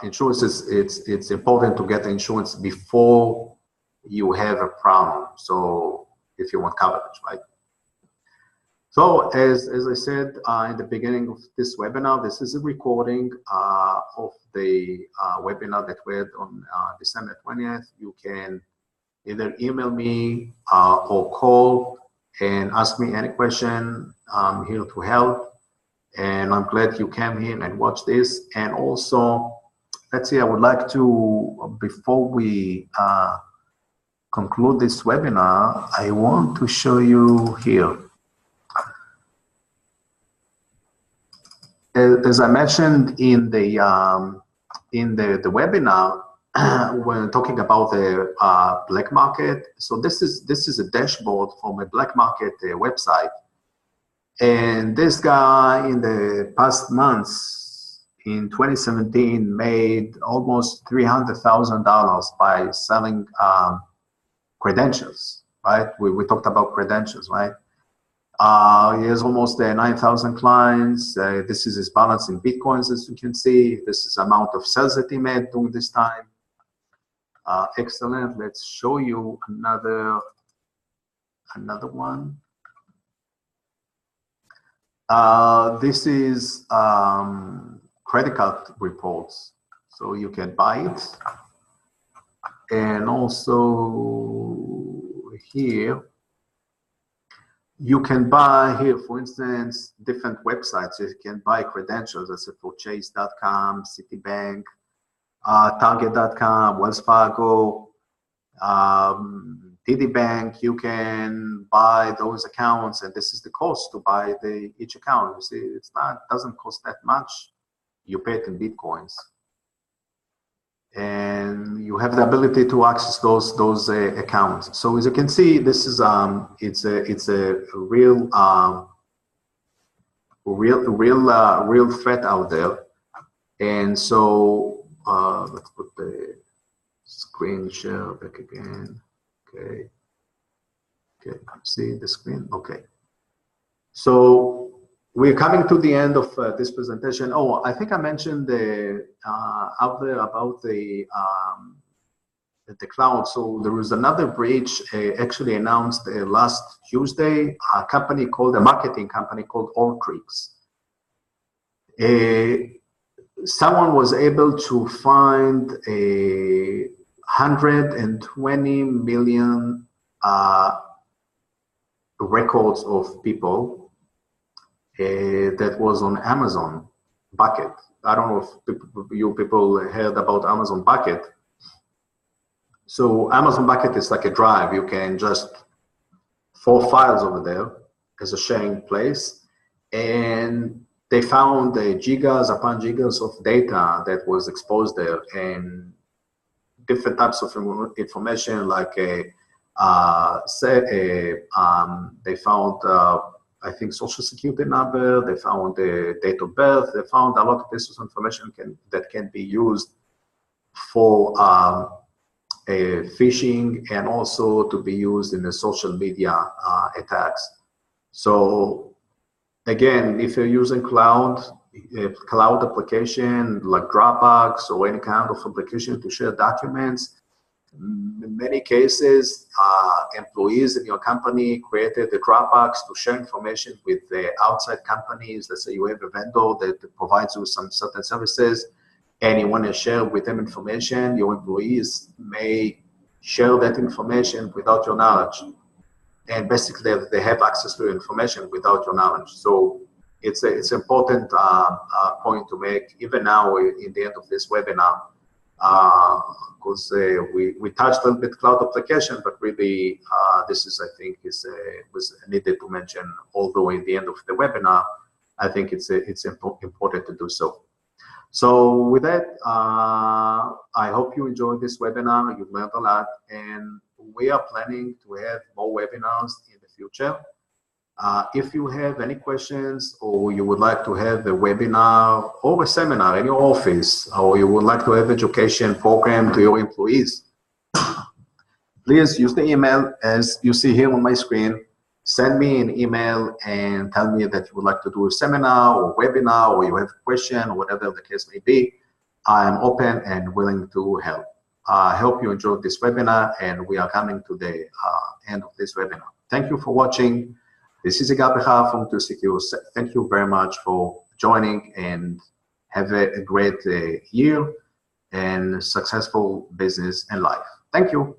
Insurance it's important to get insurance before you have a problem. So if you want coverage, right? So as I said in the beginning of this webinar, this is a recording of the webinar that we had on December 20th. You can either email me or call and ask me any question. I'm here to help, and I'm glad you came here and watched this. And also, let's see, I would like to, before we conclude this webinar, I want to show you here. As I mentioned in the webinar, when talking about the black market, so this is a dashboard from a black market website, and this guy in the past months in 2017 made almost $300,000 by selling credentials. Right? We talked about credentials, right? He has almost 9,000 clients. This is his balance in Bitcoins, as you can see. This is the amount of sales that he made during this time. Excellent. Let's show you another one. This is credit card reports. So you can buy it. And also here, you can buy here, for instance, different websites. You can buy credentials, as for Chase.com, Citibank, Target.com, Wells Fargo, TD Bank. You can buy those accounts, and this is the cost to buy each account. You see, doesn't cost that much. You pay it in Bitcoins, and you have the ability to access those accounts. So as you can see, this is it's a real threat out there. And so let's put the screen share back again. Okay, see the screen. Okay. So we're coming to the end of this presentation. Oh, I think I mentioned out there about the cloud. So there was another breach actually announced last Tuesday. A company called, a marketing company called Ortrix. Someone was able to find 120 million records of people that was on Amazon Bucket. I don't know if you people heard about Amazon Bucket. So Amazon Bucket is like a drive. You can just 4 files over there as a sharing place, and they found gigas upon gigas of data that was exposed there, and different types of information like they found I think social security number, they found the date of birth, they found a lot of pieces of information that can be used for phishing and also to be used in the social media attacks. So again, if you're using cloud application like Dropbox or any kind of application to share documents, in many cases, employees in your company created the Dropbox to share information with the outside companies. Let's say you have a vendor that provides you some certain services and you want to share with them information. Your employees may share that information without your knowledge. And basically, they have access to your information without your knowledge. So it's an important point to make, even now in the end of this webinar, because we touched a little bit cloud application, but really this is, I think, was needed to mention, although in the end of the webinar, I think it's important to do so. So with that, I hope you enjoyed this webinar. You've learned a lot, and we are planning to have more webinars in the future. If you have any questions, or you would like to have a webinar or a seminar in your office, or you would like to have education program to your employees, please use the email as you see here on my screen. Send me an email and tell me that you would like to do a seminar or webinar, or you have a question, or whatever the case may be. I am open and willing to help. I hope you enjoyed this webinar, and we are coming to the end of this webinar. Thank you for watching. This is Yigal Behar from 2Secure. Thank you very much for joining, and have a great year and successful business and life. Thank you.